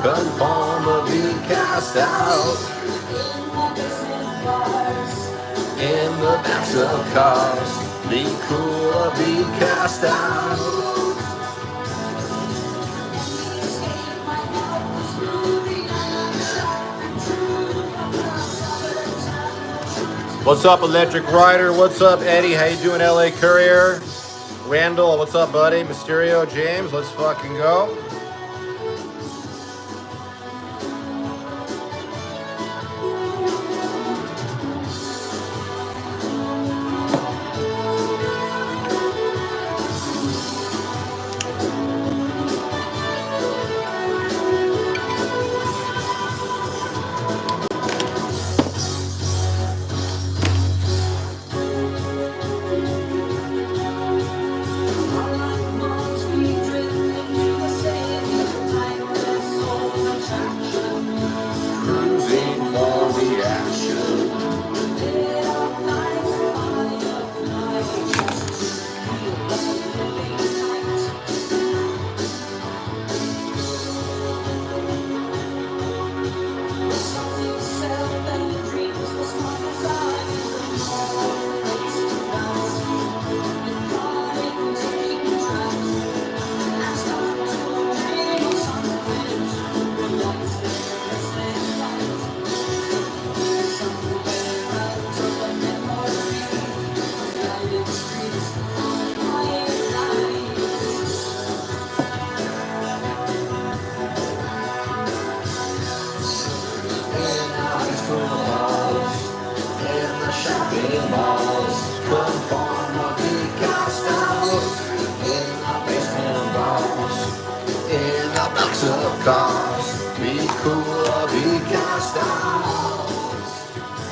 conform or be cast out. In the backs of cars, be cool or be cast out. What's up, Electric Rider? What's up, Eddie? How you doing, LA Courier? Randall, what's up, buddy? Mysterio, James, let's fucking go.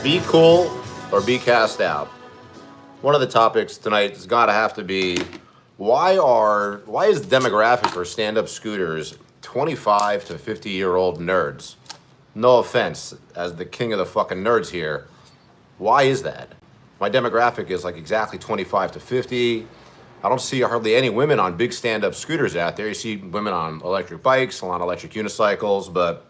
Be cool or be cast out. One of the topics tonight has got to have to be why is the demographic for stand-up scooters 25 to 50-year-old nerds? No offense, as the king of the fucking nerds here, why is that? My demographic is like exactly 25 to 50. I don't see hardly any women on big stand-up scooters out there. You see women on electric bikes, on electric unicycles, but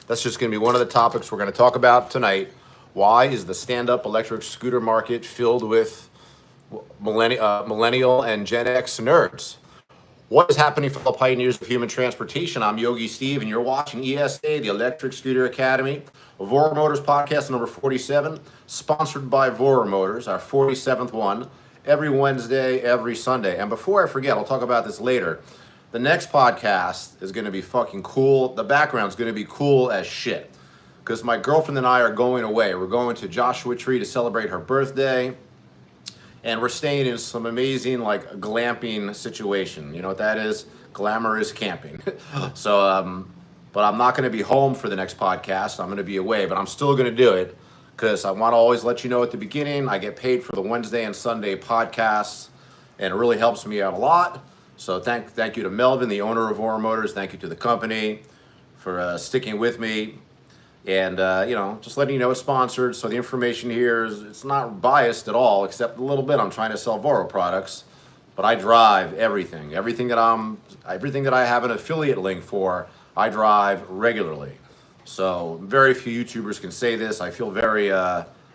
that's just going to be one of the topics we're going to talk about tonight. Why is the stand-up electric scooter market filled with millennial and Gen X nerds? What is happening for the pioneers of human transportation? I'm Yogi Steve, and you're watching ESA, the Electric Scooter Academy, Voromotors Podcast number 47, sponsored by Voromotors, our 47th one, every Wednesday, every Sunday. And before I forget, I'll talk about this later. The next podcast is going to be fucking cool. The background's going to be cool as shit. Because my girlfriend and I are going away. We're going to Joshua Tree to celebrate her birthday. And we're staying in some amazing, like, glamping situation. You know what that is? Glamorous camping. So, but I'm not going to be home for the next podcast. I'm going to be away, but I'm still going to do it. Because I want to always let you know at the beginning, I get paid for the Wednesday and Sunday podcasts. And it really helps me out a lot. So thank you to Melvin, the owner of Voromotors. Thank you to the company for sticking with me. And, just letting you know it's sponsored. So the information here it's not biased at all, except a little bit. I'm trying to sell VORO products, but I drive everything. Everything that I have an affiliate link for, I drive regularly. So very few YouTubers can say this. I feel very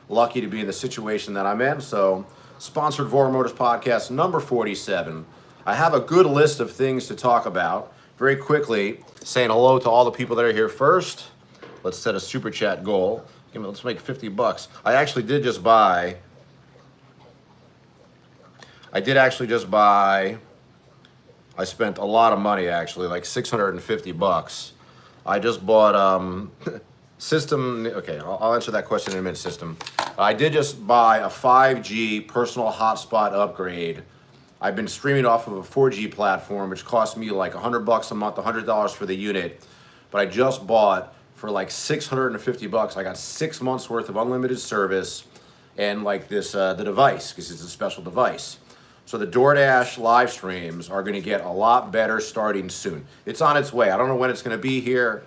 lucky to be in the situation that I'm in. So sponsored Voromotors Podcast number 47. I have a good list of things to talk about. Very quickly, saying hello to all the people that are here first. Let's set a super chat goal. Let's make $50. I spent a lot of money actually, like $650. I just bought system. Okay, I'll answer that question in a minute. System. I did just buy a 5G personal hotspot upgrade. I've been streaming off of a 4G platform, which cost me like $100 a month, $100 for the unit. But I just bought for like $650. I got 6 months worth of unlimited service and like this, the device, because it's a special device. So the Doordash live streams are gonna get a lot better starting soon. It's on its way. I don't know when it's gonna be here,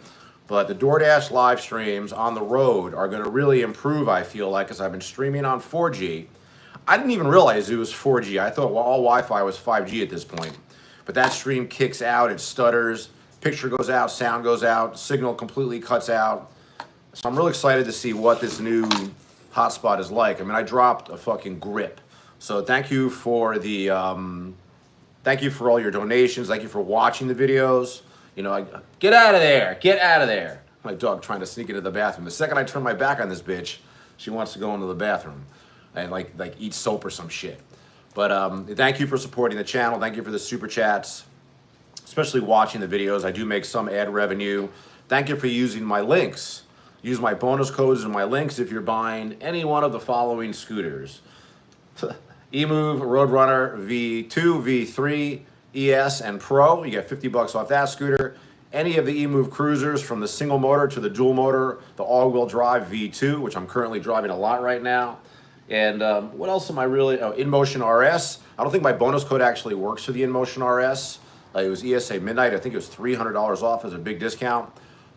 but the Doordash live streams on the road are gonna really improve, I feel like, because I've been streaming on 4G. I didn't even realize it was 4G. I thought all Wi-Fi was 5G at this point. But that stream kicks out, it stutters. picture goes out, sound goes out, signal completely cuts out. So I'm really excited to see what this new hotspot is like. I mean, I dropped a fucking grip. So thank you for the, thank you for all your donations. Thank you for watching the videos. You know, get out of there, get out of there. My dog trying to sneak into the bathroom. The second I turn my back on this bitch, she wants to go into the bathroom and like eat soap or some shit. But thank you for supporting the channel. Thank you for the super chats, especially watching the videos. I do make some ad revenue. Thank you for using my links. Use my bonus codes and my links if you're buying any one of the following scooters. Emove Roadrunner V2, V3, ES, and Pro. You get $50 off that scooter. Any of the Emove Cruisers from the single motor to the dual motor, the all-wheel drive V2, which I'm currently driving a lot right now. And what else am I really, oh, InMotion RS. I don't think my bonus code actually works for the InMotion RS. It was ESA Midnight. I think it was $300 off as a big discount.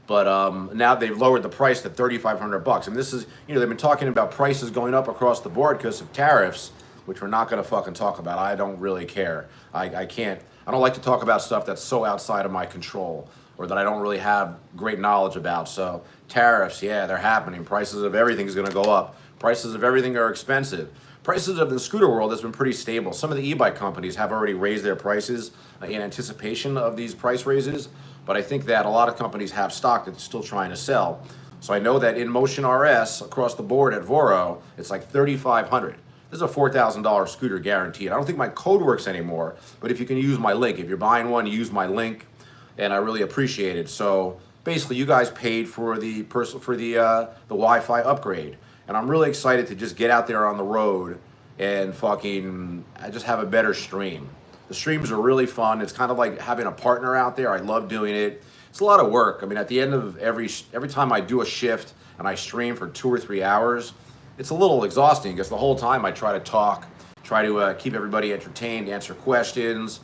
But now they've lowered the price to $3,500. And this is, you know, they've been talking about prices going up across the board because of tariffs, which we're not going to fucking talk about. I don't really care. I don't like to talk about stuff that's so outside of my control or that I don't really have great knowledge about. So tariffs, yeah, they're happening. Prices of everything is going to go up. Prices of everything are expensive. Prices of the scooter world has been pretty stable. Some of the e-bike companies have already raised their prices in anticipation of these price raises. But I think that a lot of companies have stock that's still trying to sell. So I know that InMotion RS across the board at VORO, it's like $3,500. This is a $4,000 scooter guaranteed. I don't think my code works anymore, but if you can use my link, if you're buying one, use my link, and I really appreciate it. So basically, you guys paid for the Wi-Fi upgrade, and I'm really excited to just get out there on the road and fucking just have a better stream. The streams are really fun. It's kind of like having a partner out there. I love doing it. It's a lot of work. I mean, at the end of every time I do a shift and I stream for 2 or 3 hours, it's a little exhausting because the whole time I try to talk, try to keep everybody entertained, answer questions.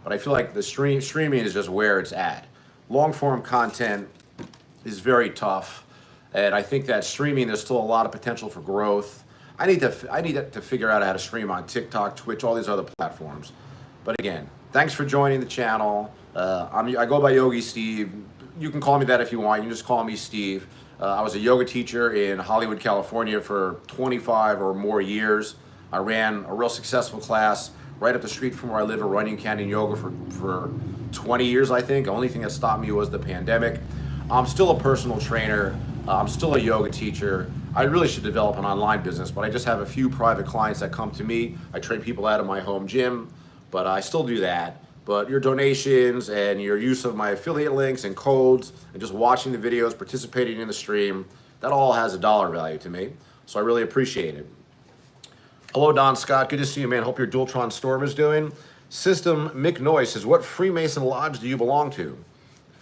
But I feel like the streaming is just where it's at. Long form content is very tough, and I think that streaming, there's still a lot of potential for growth. I need to figure out how to stream on TikTok, Twitch, all these other platforms. But again, thanks for joining the channel. I go by Yogi Steve. You can call me that if you want. You can just call me Steve. I was a yoga teacher in Hollywood, California for 25 or more years. I ran a real successful class right up the street from where I live at Runyon Canyon Yoga for 20 years, I think. The only thing that stopped me was the pandemic. I'm still a personal trainer. I'm still a yoga teacher. I really should develop an online business, but I just have a few private clients that come to me. I train people out of my home gym, but I still do that. But your donations and your use of my affiliate links and codes and just watching the videos, participating in the stream, that all has a dollar value to me. So I really appreciate it. Hello, Don Scott. Good to see you, man. Hope your Dualtron Storm is doing. System Mick Noyce says, what Freemason Lodge do you belong to?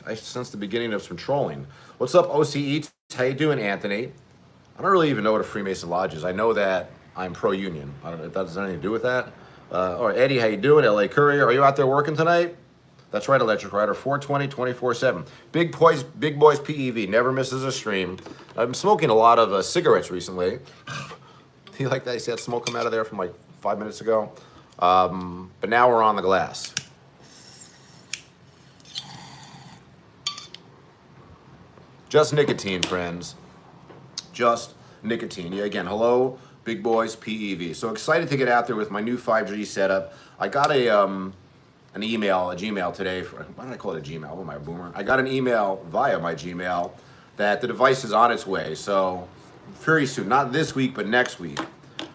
I sense the beginning of some trolling. What's up, OCE? How you doing, Anthony? I don't really even know what a Freemason Lodge is. I know that I'm pro-union. I don't know if that has anything to do with that. All right, Eddie, how you doing? LA Courier, are you out there working tonight? That's right, Electric Rider, 420, 24/7. Big Boys PEV, never misses a stream. I'm smoking a lot of cigarettes recently. You like that? You see that smoke come out of there from like 5 minutes ago? But now we're on the glass. Just nicotine, friends. Just nicotine. Yeah, again, hello, Big Boys PEV. So excited to get out there with my new 5G setup. I got an email, a Gmail today. Why did I call it a Gmail? What am I, a boomer? I got an email via my Gmail that the device is on its way. So very soon, not this week, but next week.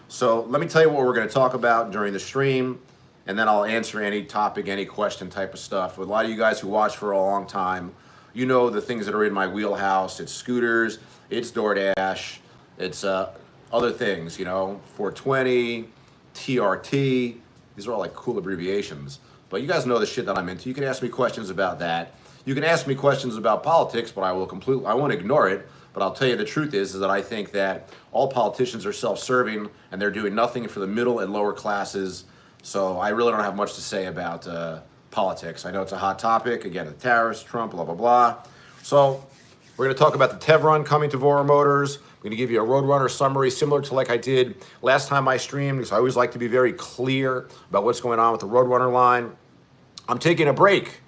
So let me tell you what we're going to talk about during the stream, and then I'll answer any topic, any question type of stuff. With a lot of you guys who watch for a long time, you know the things that are in my wheelhouse. It's scooters, it's Doordash, it's other things, you know, 420, TRT. These are all like cool abbreviations. But you guys know the shit that I'm into. You can ask me questions about that. You can ask me questions about politics, but I won't ignore it. But I'll tell you the truth is that I think that all politicians are self-serving and they're doing nothing for the middle and lower classes. So I really don't have much to say about politics. I know it's a hot topic. Again, the tariffs, Trump, blah, blah, blah. So we're going to talk about the Tevon coming to Voromotors. I'm going to give you a Roadrunner summary similar to like I did last time I streamed, because I always like to be very clear about what's going on with the Roadrunner line. I'm taking a break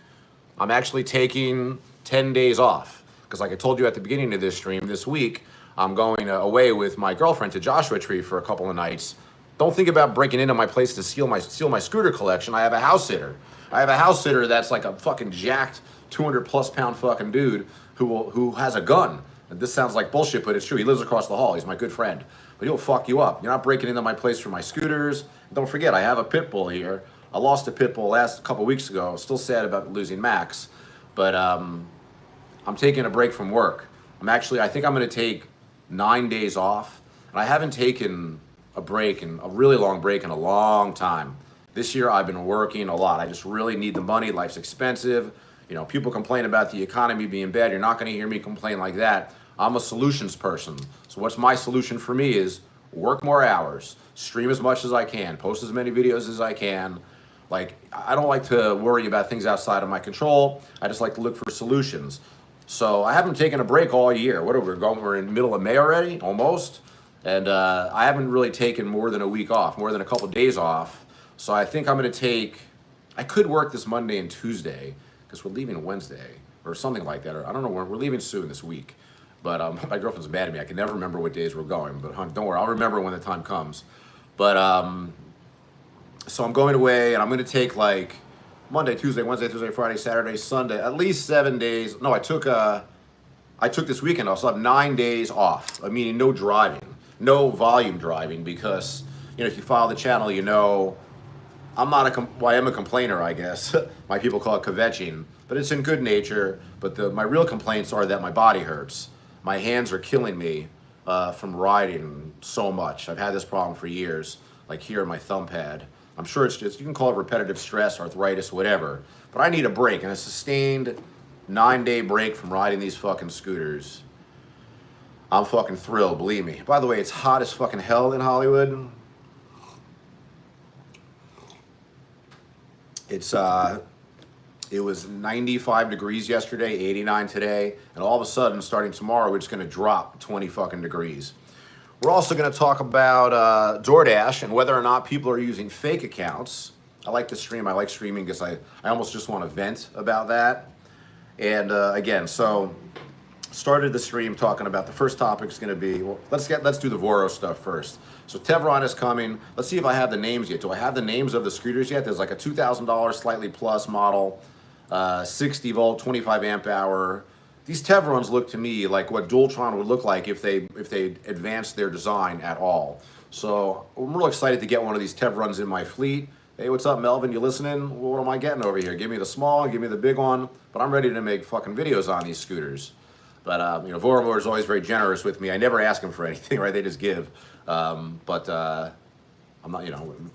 I'm actually taking 10 days off because, like I told you at the beginning of this stream, this week I'm going away with my girlfriend to Joshua Tree for a couple of nights. Don't think about breaking into my place to steal my scooter collection. I have a house sitter. I have a house sitter that's like a fucking jacked 200+ pound fucking dude who has a gun. And this sounds like bullshit, but it's true. He lives across the hall. He's my good friend. But he'll fuck you up. You're not breaking into my place for my scooters. Don't forget, I have a pit bull here. I lost a pit bull last couple weeks ago. Still sad about losing Max, but I'm taking a break from work. I think I'm going to take 9 days off, and I haven't taken a really long break in a long time. This year I've been working a lot. I just really need the money. Life's expensive. You know, people complain about the economy being bad. You're not going to hear me complain like that. I'm a solutions person. So what's my solution for me is work more hours, stream as much as I can, post as many videos as I can. Like, I don't like to worry about things outside of my control. I just like to look for solutions. So I haven't taken a break all year. What are we going? We're in the middle of May already, almost. And I haven't really taken more than a week off, more than a couple days off. So I think I'm going to I could work this Monday and Tuesday because we're leaving Wednesday or something like that. Or I don't know, we're leaving soon this week. But my girlfriend's mad at me. I can never remember what days we're going. But don't worry, I'll remember when the time comes. But so I'm going away, and I'm going to take like Monday, Tuesday, Wednesday, Thursday, Friday, Saturday, Sunday, at least 7 days. No, I took this weekend. I'll still have 9 days off. Meaning no driving, no volume driving, because if you follow the channel, I'm not I am a complainer, I guess. My people call it kvetching, but it's in good nature. But my real complaints are that my body hurts. My hands are killing me from riding so much. I've had this problem for years, like here in my thumb pad. I'm sure it's just, you can call it repetitive stress, arthritis, whatever. But I need a break, and a sustained 9-day break from riding these fucking scooters. I'm fucking thrilled, believe me. By the way, it's hot as fucking hell in Hollywood. It was 95 degrees yesterday, 89 today, and all of a sudden, starting tomorrow, we're just gonna drop 20 fucking degrees. We're also going to talk about Doordash and whether or not people are using fake accounts. I like to stream. I like streaming because I almost just want to vent about that. And again, so started the stream talking about the first topic is going to be, well, let's do the VORO stuff first. So Tevon is coming. Let's see if I have the names yet. Do I have the names of the scooters yet? There's like a $2,000 slightly plus model, 60 volt, 25 amp hour. These Teveruns look to me like what Dualtron would look like if they advanced their design at all. So I'm real excited to get one of these Teveruns in my fleet. Hey, what's up, Melvin? You listening? What am I getting over here? Give me the small, give me the big one. But I'm ready to make fucking videos on these scooters. But Voromotors is always very generous with me. I never ask them for anything, right? They just give. I'm not.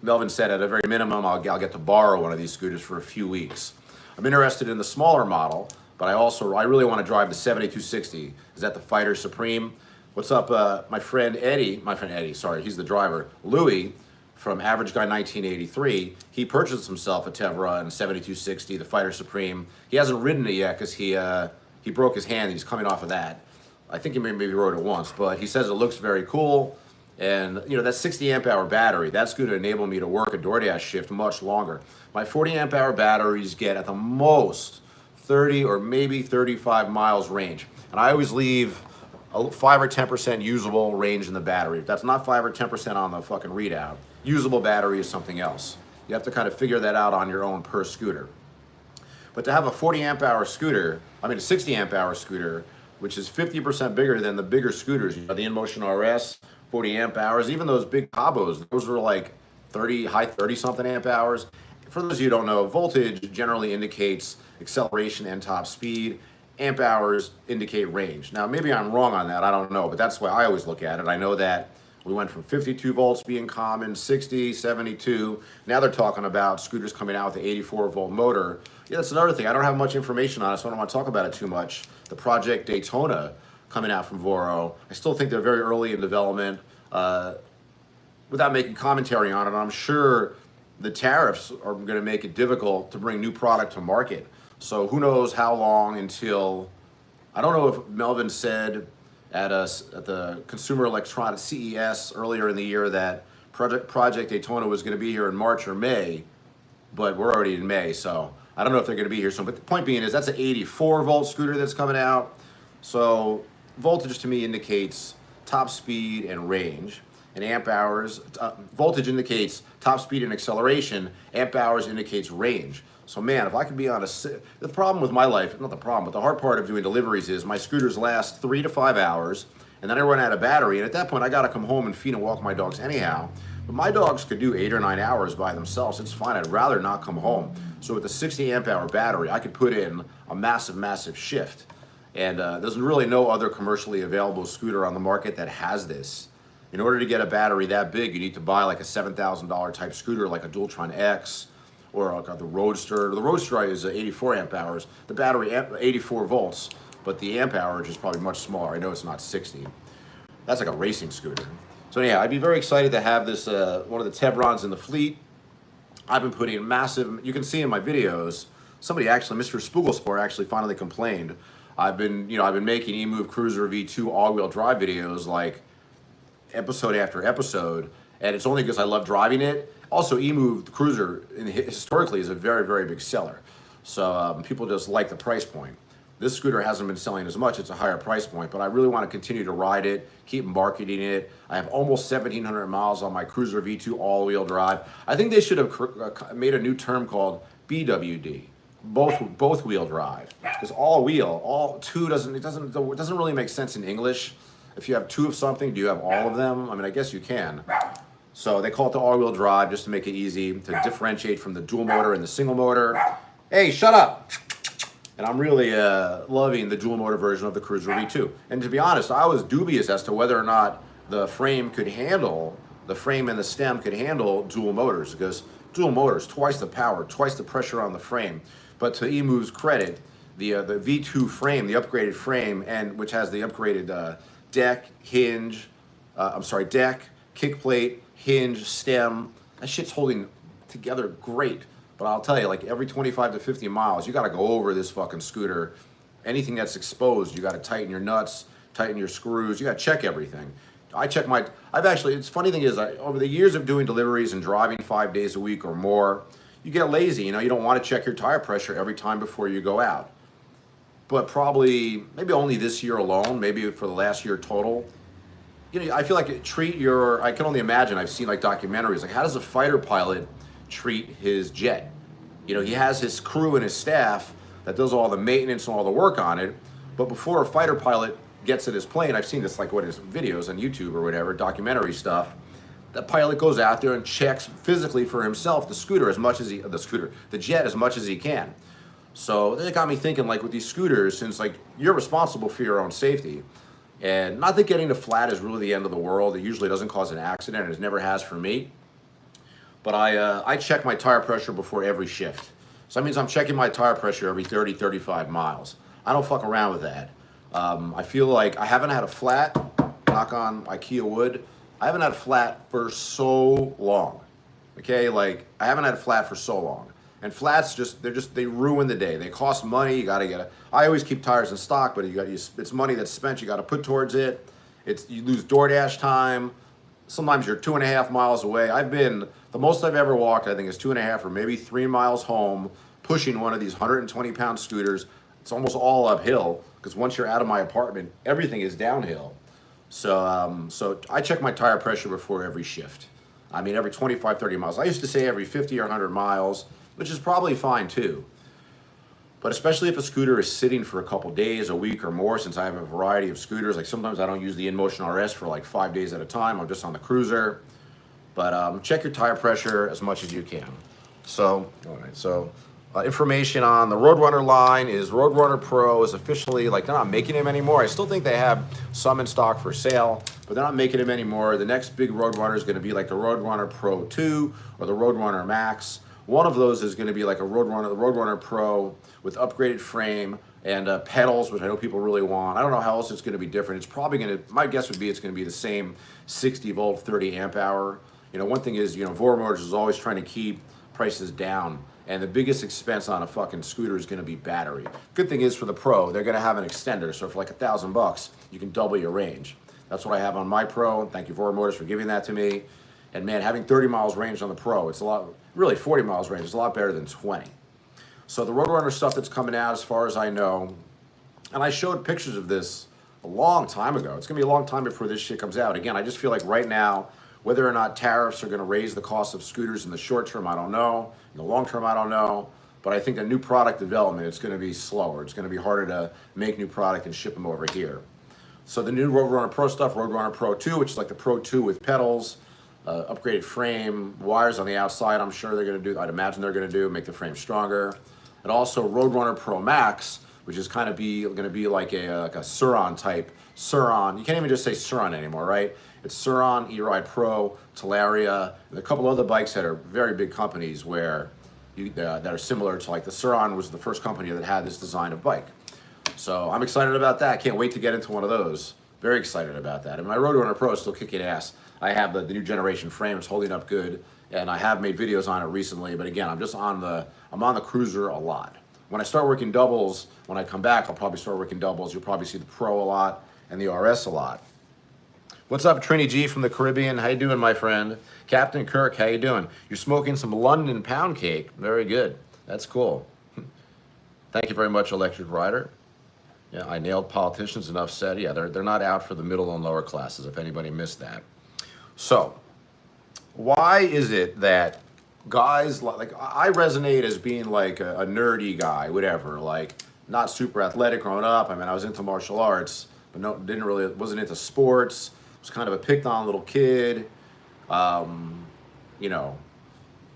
Melvin said at a very minimum, I'll get to borrow one of these scooters for a few weeks. I'm interested in the smaller model. But I really want to drive the 7260. Is that the Fighter Supreme? What's up, my friend Eddie? Sorry, he's the driver. Louis from Average Guy 1983. He purchased himself a Teverun 7260, the Fighter Supreme. He hasn't ridden it yet because he broke his hand. He's coming off of that. I think he maybe rode it once, but he says it looks very cool. And that 60 amp hour battery, that's going to enable me to work a Doordash shift much longer. My 40 amp hour batteries get at the most 30 or maybe 35 miles range. And I always leave a 5 or 10% usable range in the battery. If that's not 5 or 10% on the fucking readout, usable battery is something else. You have to kind of figure that out on your own per scooter. But to have a 40 amp hour scooter, a 60 amp hour scooter, which is 50% bigger than the bigger scooters, the InMotion RS, 40 amp hours, even those big Cabos, those were like high 30 something amp hours. For those of you who don't know, voltage generally indicates acceleration and top speed. Amp hours indicate range. Now, maybe I'm wrong on that, I don't know, but that's the way I always look at it. I know that we went from 52 volts being common, 60, 72. Now they're talking about scooters coming out with an 84 volt motor. Yeah, that's another thing. I don't have much information on it, so I don't want to talk about it too much. The Project Daytona coming out from VORO. I still think they're very early in development. Without making commentary on it, I'm sure the tariffs are going to make it difficult to bring new product to market. So who knows how long until, I don't know if Melvin said at the Consumer Electronics CES earlier in the year that Project Daytona was going to be here in March or May, but we're already in May, so I don't know if they're going to be here soon, but the point being is that's an 84 volt scooter that's coming out. So voltage to me indicates top speed and range, and amp hours. Voltage indicates top speed and acceleration. Amp hours indicates range. So man, if I could be on the problem with my life, not the problem, but the hard part of doing deliveries is my scooters last 3 to 5 hours, and then I run out of battery, and at that point I got to come home and feed and walk my dogs anyhow. But my dogs could do 8 or 9 hours by themselves. It's fine. I'd rather not come home. So with the 60 amp hour battery, I could put in a massive shift. And there's really no other commercially available scooter on the market that has this. In order to get a battery that big, you need to buy like a $7,000 type scooter, like a Dualtron X, or like the Roadster. The Roadster is 84 amp hours. The battery 84 volts, but the amp hourage is probably much smaller. I know it's not 60. That's like a racing scooter. So yeah, I'd be very excited to have this one of the Teverons in the fleet. I've been putting massive. You can see in my videos. Somebody actually, Mr. Spoogelsport, actually finally complained. I've been making Emove Cruiser V2 all-wheel drive videos like episode after episode, and it's only because I love driving it. Also, Emove Cruiser historically is a very big seller, so people just like the price point. This scooter hasn't been selling as much; it's a higher price point, but I really want to continue to ride it, keep marketing it. I have almost 1,700 miles on my Cruiser V2 all-wheel drive. I think they should have made a new term called BWD. Both wheel drive, because all two doesn't really make sense in English. If you have two of something, do you have all of them? I mean, I guess you can. So they call it the all-wheel drive just to make it easy to differentiate from the dual motor and the single motor. Hey, shut up! And I'm really loving the dual motor version of the Cruiser V2. And to be honest, I was dubious as to whether or not the frame and the stem could handle dual motors, because dual motors, twice the power, twice the pressure on the frame. But to Emove's credit, the V2 frame, the upgraded frame, and which has the upgraded deck, kick plate, hinge, stem, that shit's holding together great. But I'll tell you, like every 25 to 50 miles, you got to go over this fucking scooter. Anything that's exposed, you got to tighten your nuts, tighten your screws. You got to check everything. It's funny thing is, over the years of doing deliveries and driving 5 days a week or more, you get lazy. You don't want to check your tire pressure every time before you go out. But maybe only this year alone, maybe for the last year total, I feel like I can only imagine, I've seen like documentaries, like how does a fighter pilot treat his jet? He has his crew and his staff that does all the maintenance and all the work on it, but before a fighter pilot gets in his plane, I've seen this like his videos on YouTube or whatever, documentary stuff, the pilot goes out there and checks physically for himself the jet as much as he can. So that got me thinking, like with these scooters, since like you're responsible for your own safety, and not that getting to flat is really the end of the world. It usually doesn't cause an accident, and it never has for me. But I check my tire pressure before every shift. So that means I'm checking my tire pressure every 30, 35 miles. I don't fuck around with that. I feel like I haven't had a flat, knock on IKEA wood, I haven't had a flat for so long. Okay, like I haven't had a flat for so long. And flats they ruin the day. They cost money. You gotta get I always keep tires in stock, but it's money that's spent. You gotta put towards it. You lose Doordash time. Sometimes you're 2.5 miles away. The most I've ever walked, I think, is 2.5 or maybe 3 miles home, pushing one of these 120-pound scooters. It's almost all uphill, because once you're out of my apartment, everything is downhill. So I check my tire pressure before every shift. I mean, every 25, 30 miles. I used to say every 50 or 100 miles, which is probably fine too. But especially if a scooter is sitting for a couple days, a week or more, since I have a variety of scooters. Like sometimes I don't use the InMotion RS for like 5 days at a time. I'm just on the Cruiser. But check your tire pressure as much as you can. So, all right. So information on the Roadrunner line is Roadrunner Pro is officially, like, they're not making them anymore. I still think they have some in stock for sale, but they're not making them anymore. The next big Roadrunner is going to be like the Roadrunner Pro 2 or the Roadrunner Max. One of those is going to be like the Roadrunner Pro with upgraded frame and pedals, which I know people really want. I don't know how else it's going to be different. It's probably going to, my guess would be it's going to be the same 60 volt, 30 amp hour. One thing is, Voromotors is always trying to keep prices down. And the biggest expense on a fucking scooter is going to be battery. Good thing is for the Pro, they're going to have an extender. So for like $1,000, you can double your range. That's what I have on my Pro. Thank you, Voromotors, for giving that to me. And man, having 30 miles range on the Pro, it's a lot, really 40 miles range is a lot better than 20. So the Roadrunner stuff that's coming out, as far as I know, and I showed pictures of this a long time ago. It's gonna be a long time before this shit comes out. Again, I just feel like right now, whether or not tariffs are gonna raise the cost of scooters in the short term, I don't know. In the long term, I don't know. But I think the new product development, it's gonna be slower. It's gonna be harder to make new product and ship them over here. So the new Roadrunner Pro stuff, Roadrunner Pro 2, which is like the Pro 2 with pedals, upgraded frame, wires on the outside, I'm sure they're gonna do, I'd imagine they're gonna do, make the frame stronger. And also Roadrunner Pro Max, which is kind of gonna be like a Suron type, Suron, you can't even just say Suron anymore, right? It's Suron, E-Ride Pro, Talaria, and a couple other bikes that are very big companies where that are similar to, like the Suron was the first company that had this design of bike. So I'm excited about that. Can't wait to get into one of those. Very excited about that. And my Roadrunner Pro is still kicking ass. I have the new generation frame. It's holding up good. And I have made videos on it recently. But again, I'm on the Cruiser a lot. When I start working doubles, when I come back, I'll probably start working doubles. You'll probably see the Pro a lot and the RS a lot. What's up, Trini G from the Caribbean? How you doing, my friend? Captain Kirk, how you doing? You're smoking some London pound cake. Very good. That's cool. Thank you very much, Electric Rider. Yeah, I nailed politicians, enough said. Yeah, they're not out for the middle and lower classes, if anybody missed that. So, why is it that guys, like I resonate as being like a nerdy guy, whatever, like not super athletic growing up. I mean, I was into martial arts, but wasn't into sports. Was kind of a picked on little kid, you know,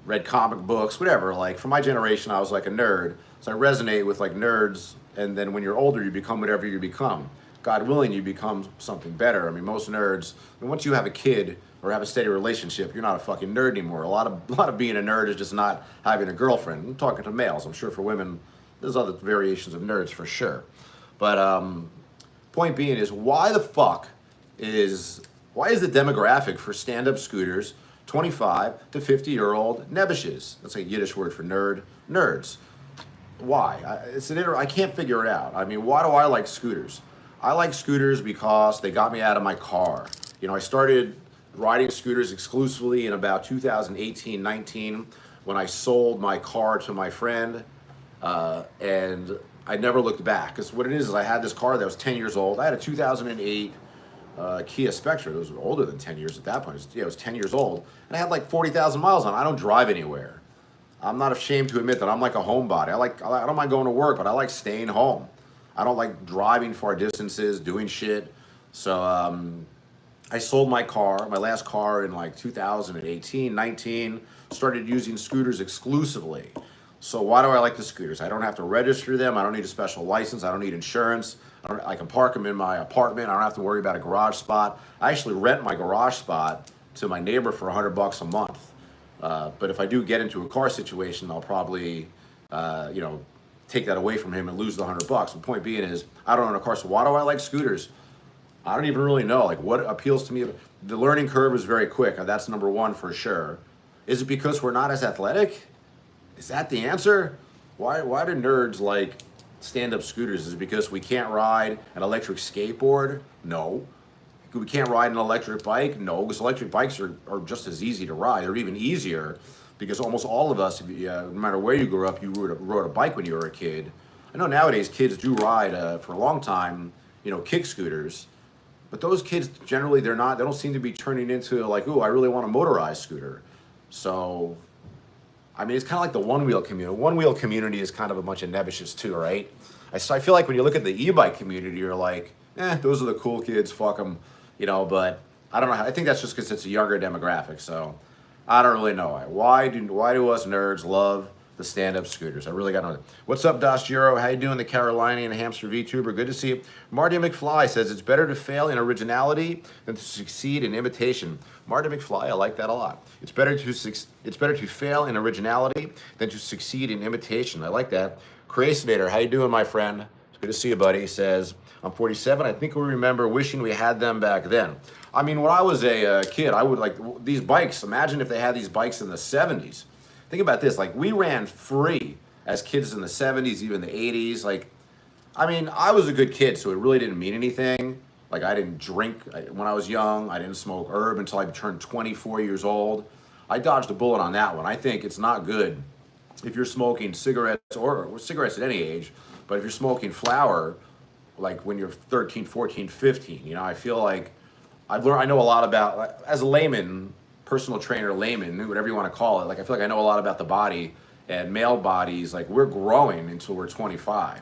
read comic books, whatever. Like for my generation, I was like a nerd. So I resonate with like nerds. And then when you're older, you become whatever you become. God willing, you become something better. I mean, most nerds, and once you have a kid or have a steady relationship, you're not a fucking nerd anymore. A lot of being a nerd is just not having a girlfriend. I'm talking to males. I'm sure for women, there's other variations of nerds for sure. But point being is, why the fuck is the demographic for stand-up scooters 25 to 50-year-old nebbishes? That's a Yiddish word for nerds. Why? I can't figure it out. I mean, why do I like scooters? I like scooters because they got me out of my car. You know, I started riding scooters exclusively in about 2018-19 when I sold my car to my friend, and I never looked back. Because what it is I had this car that was 10 years old. I had a 2008 Kia Spectra. It was older than 10 years at that point. It was 10 years old, and I had like 40,000 miles on it. I don't drive anywhere. I'm not ashamed to admit that I'm like a homebody. I don't mind going to work, but I like staying home. I don't like driving far distances, doing shit. So I sold my last car in like 2018, 19, started using scooters exclusively. So why do I like the scooters? I don't have to register them. I don't need a special license. I don't need insurance. I can park them in my apartment. I don't have to worry about a garage spot. I actually rent my garage spot to my neighbor for $100 a month. But if I do get into a car situation, I'll probably, take that away from him and lose the $100. The point being is, I don't own a car, so why do I like scooters? I don't even really know. Like, what appeals to me? The learning curve is very quick, and that's number one for sure. Is it because we're not as athletic? Is that the answer? Why do nerds like stand-up scooters? Is it because we can't ride an electric skateboard? No. We can't ride an electric bike? No, because electric bikes are just as easy to ride. They're even easier because almost all of us, no matter where you grew up, you rode a bike when you were a kid. I know nowadays kids do ride, for a long time, kick scooters. But those kids, generally, they don't seem to be turning into like, ooh, I really want a motorized scooter. So, I mean, it's kind of like the one-wheel community. One-wheel community is kind of a bunch of nebbishes too, right? I feel like when you look at the e-bike community, you're like, those are the cool kids, fuck them. But I don't know. I think that's just because it's a younger demographic. So I don't really know. Why do us nerds love the stand-up scooters? I really got to know. What's up, Das Giro? How you doing, the Carolinian Hamster VTuber? Good to see you. Marty McFly says it's better to fail in originality than to succeed in imitation. Marty McFly, I like that a lot. It's better to fail in originality than to succeed in imitation. I like that. Creationator, how you doing, my friend? It's good to see you, buddy. He says, I'm 47. I think we remember wishing we had them back then. I mean, when I was a kid, I would like these bikes. Imagine if they had these bikes in the 70s. Think about this. Like, we ran free as kids in the 70s, even the 80s. Like, I mean, I was a good kid, so it really didn't mean anything. Like, I didn't drink when I was young. I didn't smoke herb until I turned 24 years old. I dodged a bullet on that one. I think it's not good if you're smoking cigarettes or cigarettes at any age, but if you're smoking flower, like when you're 13, 14, 15, you know, I feel like I know a lot about, as a layman, personal trainer, layman, whatever you want to call it, like I feel like I know a lot about the body and male bodies. Like we're growing until we're 25.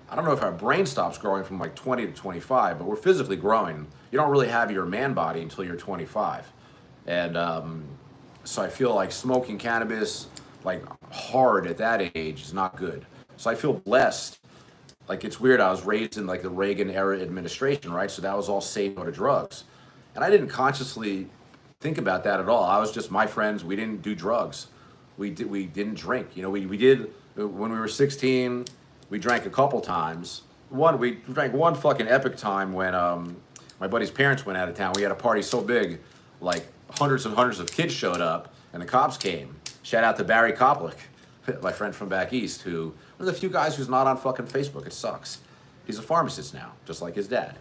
I don't know if our brain stops growing from like 20 to 25, but we're physically growing. You don't really have your man body until you're 25. And so I feel like smoking cannabis like hard at that age is not good. So I feel blessed. Like it's weird, I was raised in like the Reagan era administration, right? So that was all say no to drugs. And I didn't consciously think about that at all. I was just my friends, we didn't do drugs. We didn't drink. You know, we did when we were 16, we drank a couple times. We drank one fucking epic time when my buddy's parents went out of town. We had a party so big, like hundreds and hundreds of kids showed up and the cops came. Shout out to Barry Koplik, my friend from back east, who one of the few guys who's not on fucking Facebook. It sucks. He's a pharmacist now, just like his dad.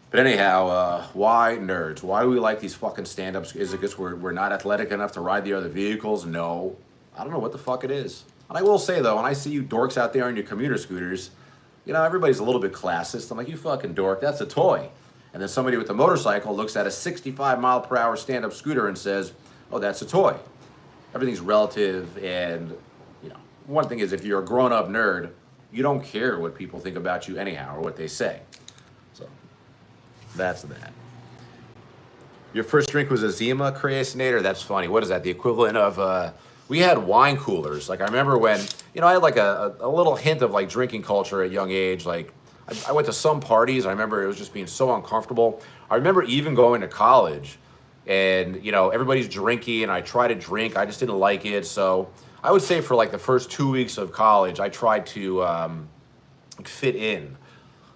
But anyhow, why nerds? Why do we like these fucking stand-ups? Is it because we're not athletic enough to ride the other vehicles? No. I don't know what the fuck it is. And I will say, though, when I see you dorks out there on your commuter scooters, you know, everybody's a little bit classist. I'm like, you fucking dork, that's a toy. And then somebody with a motorcycle looks at a 65 mile per hour stand-up scooter and says, oh, that's a toy. Everything's relative, and, you know, one thing is if you're a grown-up nerd, you don't care what people think about you anyhow or what they say. So that's that. Your first drink was a Zima Creacionator? That's funny. What is that? The equivalent of, we had wine coolers. Like I remember when, you know, I had like a little hint of like drinking culture at a young age. Like I went to some parties. I remember it was just being so uncomfortable. I remember even going to college and, you know, everybody's drinking and I tried to drink. I just didn't like it. So I would say for like the first 2 weeks of college, I tried to fit in.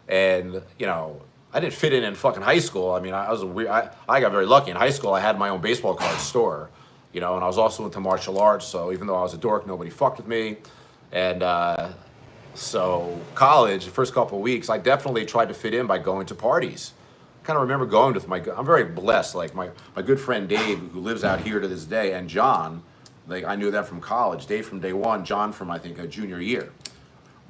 And, you know, I didn't fit in fucking high school. I mean, I got very lucky. In high school, I had my own baseball card store, you know, and I was also into martial arts. So even though I was a dork, nobody fucked with me. And so college, the first couple of weeks, I definitely tried to fit in by going to parties. I kind of remember going with I'm very blessed. Like my good friend Dave, who lives out here to this day, and John, like I knew them from college. Dave from day one, John from I think a junior year.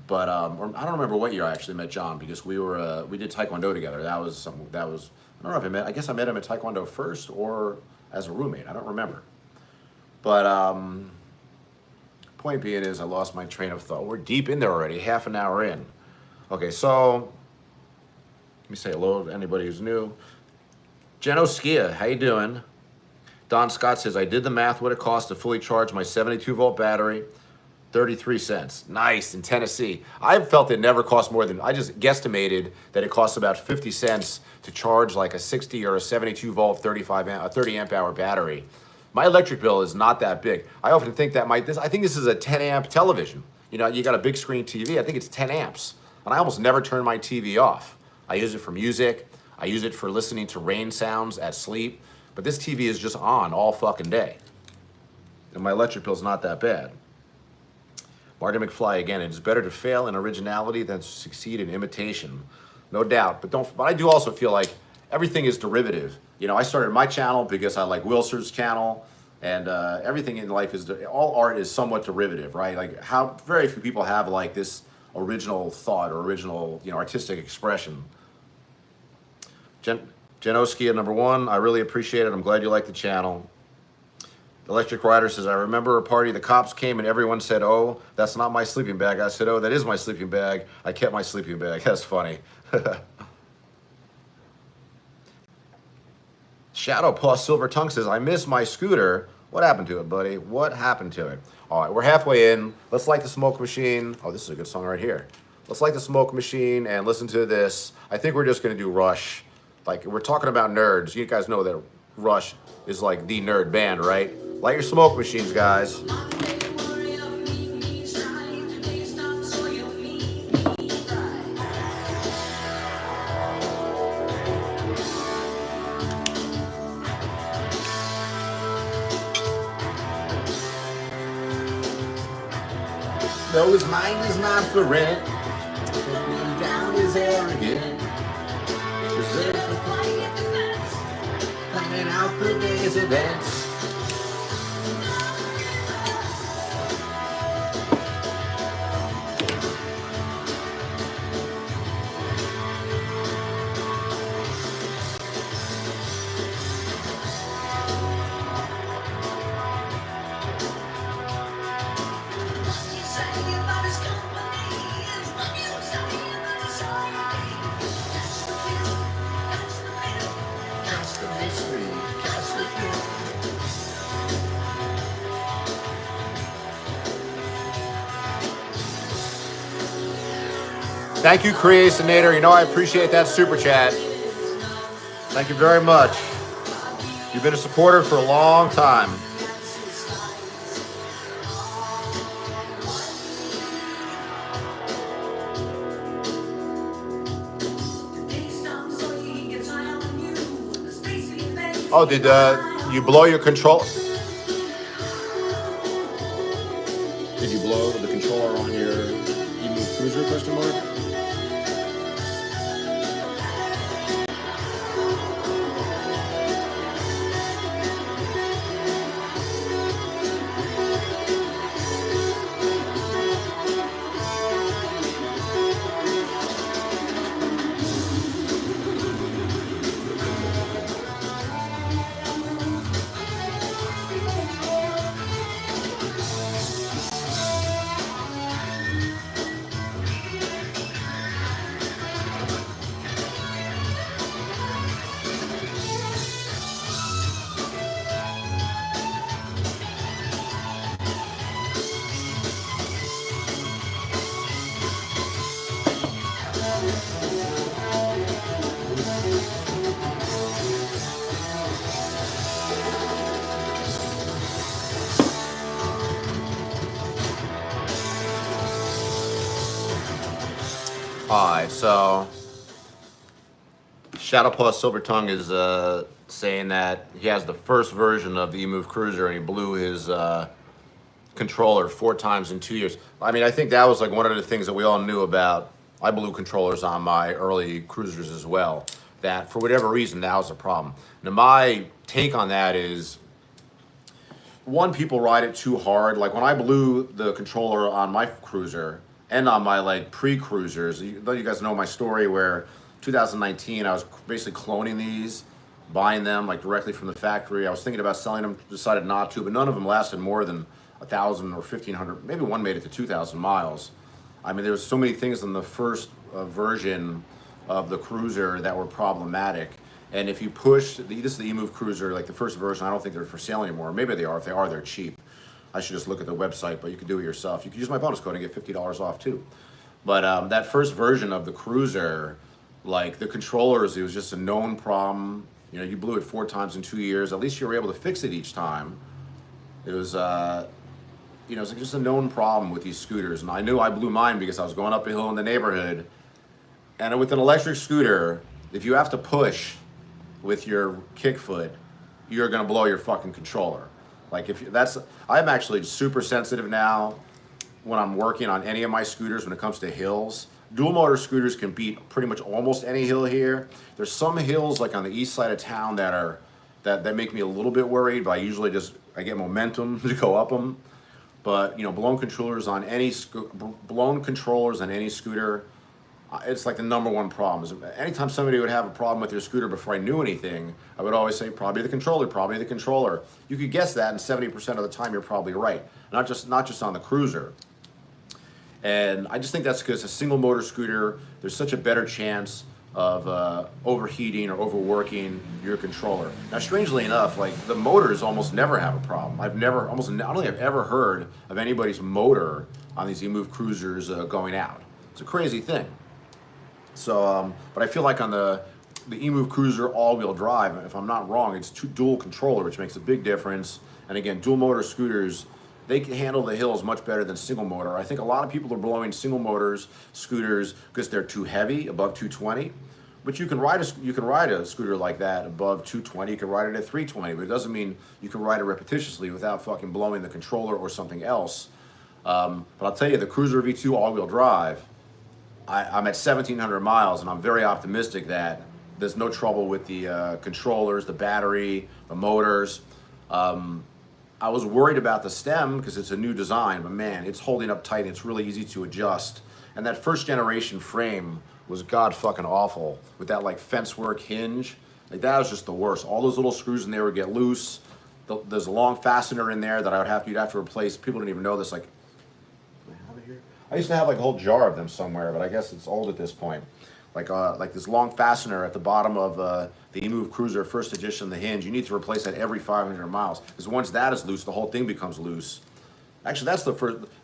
But I don't remember what year I actually met John because we did Taekwondo together. I don't know if I guess I met him at Taekwondo first or as a roommate. I don't remember. But point being is I lost my train of thought. We're deep in there already, half an hour in. Okay, so let me say hello to anybody who's new. Jeno Skia, how you doing? Don Scott says, I did the math what it costs to fully charge my 72 volt battery. 33 cents. Nice, in Tennessee. I felt it never cost more than, I just guesstimated that it costs about 50 cents to charge like a 60 or a 72 volt 30 amp hour battery. My electric bill is not that big. I often think that I think this is a 10 amp television. You know, you got a big screen TV, I think it's 10 amps. And I almost never turn my TV off. I use it for music. I use it for listening to rain sounds at sleep. But this TV is just on all fucking day. And my electric bill's not that bad. Marty McFly again, it is better to fail in originality than to succeed in imitation. No doubt, but I do also feel like everything is derivative. You know, I started my channel because I like Wilser's channel, and everything in life all art is somewhat derivative, right? Like how very few people have like this original thought or original, you know, artistic expression. Genoskia, number one, I really appreciate it. I'm glad you like the channel. Electric Rider says, I remember a party, the cops came and everyone said, oh, that's not my sleeping bag. I said, oh, that is my sleeping bag. I kept my sleeping bag. That's funny. Shadow Paw Silver Tongue says, I miss my scooter. What happened to it, buddy? What happened to it? All right, we're halfway in. Let's light the smoke machine. Oh, this is a good song right here. Let's light the smoke machine and listen to this. I think we're just going to do Rush. Like, we're talking about nerds. You guys know that Rush is like the nerd band, right? Light your smoke machines, guys. No, his mind is not for rent. Being down is arrogant. Deserves the quiet defense. Planning out the day's events. Thank you, Creationator. You know I appreciate that super chat. Thank you very much. You've been a supporter for a long time. Oh, did you blow your control? Did you blow the controller on your Emove Cruiser, question mark? Alright, so Shadow Paw Silver Tongue is saying that he has the first version of the Emove Cruiser and he blew his controller 4 times in 2 years. I mean, I think that was like one of the things that we all knew about. I blew controllers on my early cruisers as well. That for whatever reason, that was a problem. Now, my take on that is, one, people ride it too hard. Like when I blew the controller on my cruiser and on my like pre-cruisers, you guys know my story where 2019 I was basically cloning these, buying them like directly from the factory. I was thinking about selling them, decided not to, but none of them lasted more than 1,000 or 1,500. Maybe one made it to 2,000 miles. I mean, there was so many things in the first version of the cruiser that were problematic. And if you push, this is the Emove Cruiser, like the first version, I don't think they're for sale anymore. Maybe they are. If they are, they're cheap. I should just look at the website, but you can do it yourself. You can use my bonus code and get $50 off too. But that first version of the cruiser, like the controllers, it was just a known problem. You know, you blew it 4 times in 2 years. At least you were able to fix it each time. It was, you know, it's like just a known problem with these scooters. And I knew I blew mine because I was going up a hill in the neighborhood. And with an electric scooter, if you have to push with your kick foot, you're gonna blow your fucking controller. Like I'm actually super sensitive now when I'm working on any of my scooters when it comes to hills. Dual motor scooters can beat pretty much almost any hill here. There's some hills like on the east side of town that make me a little bit worried, but I usually I get momentum to go up them. But you know, blown controllers on any scooter, it's like the #1 problem. Anytime somebody would have a problem with their scooter before I knew anything, I would always say, probably the controller, probably the controller. You could guess that, and 70% of the time you're probably right. Not just on the cruiser. And I just think that's because a single motor scooter, there's such a better chance of overheating or overworking your controller. Now, strangely enough, like the motors almost never have a problem. I don't think I've ever heard of anybody's motor on these Emove Cruisers going out. It's a crazy thing. So, but I feel like on the Emove Cruiser all-wheel drive, if I'm not wrong, it's dual controller, which makes a big difference. And again, dual motor scooters, they can handle the hills much better than single motor. I think a lot of people are blowing single motors scooters because they're too heavy, above 220. But you can ride a scooter like that above 220. You can ride it at 320, but it doesn't mean you can ride it repetitiously without fucking blowing the controller or something else. But I'll tell you, the Cruiser V2 all-wheel drive, I'm at 1,700 miles, and I'm very optimistic that there's no trouble with the controllers, the battery, the motors. I was worried about the stem because it's a new design, but man, it's holding up tight. It's really easy to adjust. And that first generation frame was god fucking awful with that like fence work hinge. Like that was just the worst. All those little screws in there would get loose. There's a long fastener in there that you'd have to replace. People didn't even know this. Like, I used to have like a whole jar of them somewhere, but I guess it's old at this point. Like this long fastener at the bottom of the Emove Cruiser first edition, the hinge. You need to replace that every 500 miles because once that is loose, the whole thing becomes loose. Actually, that's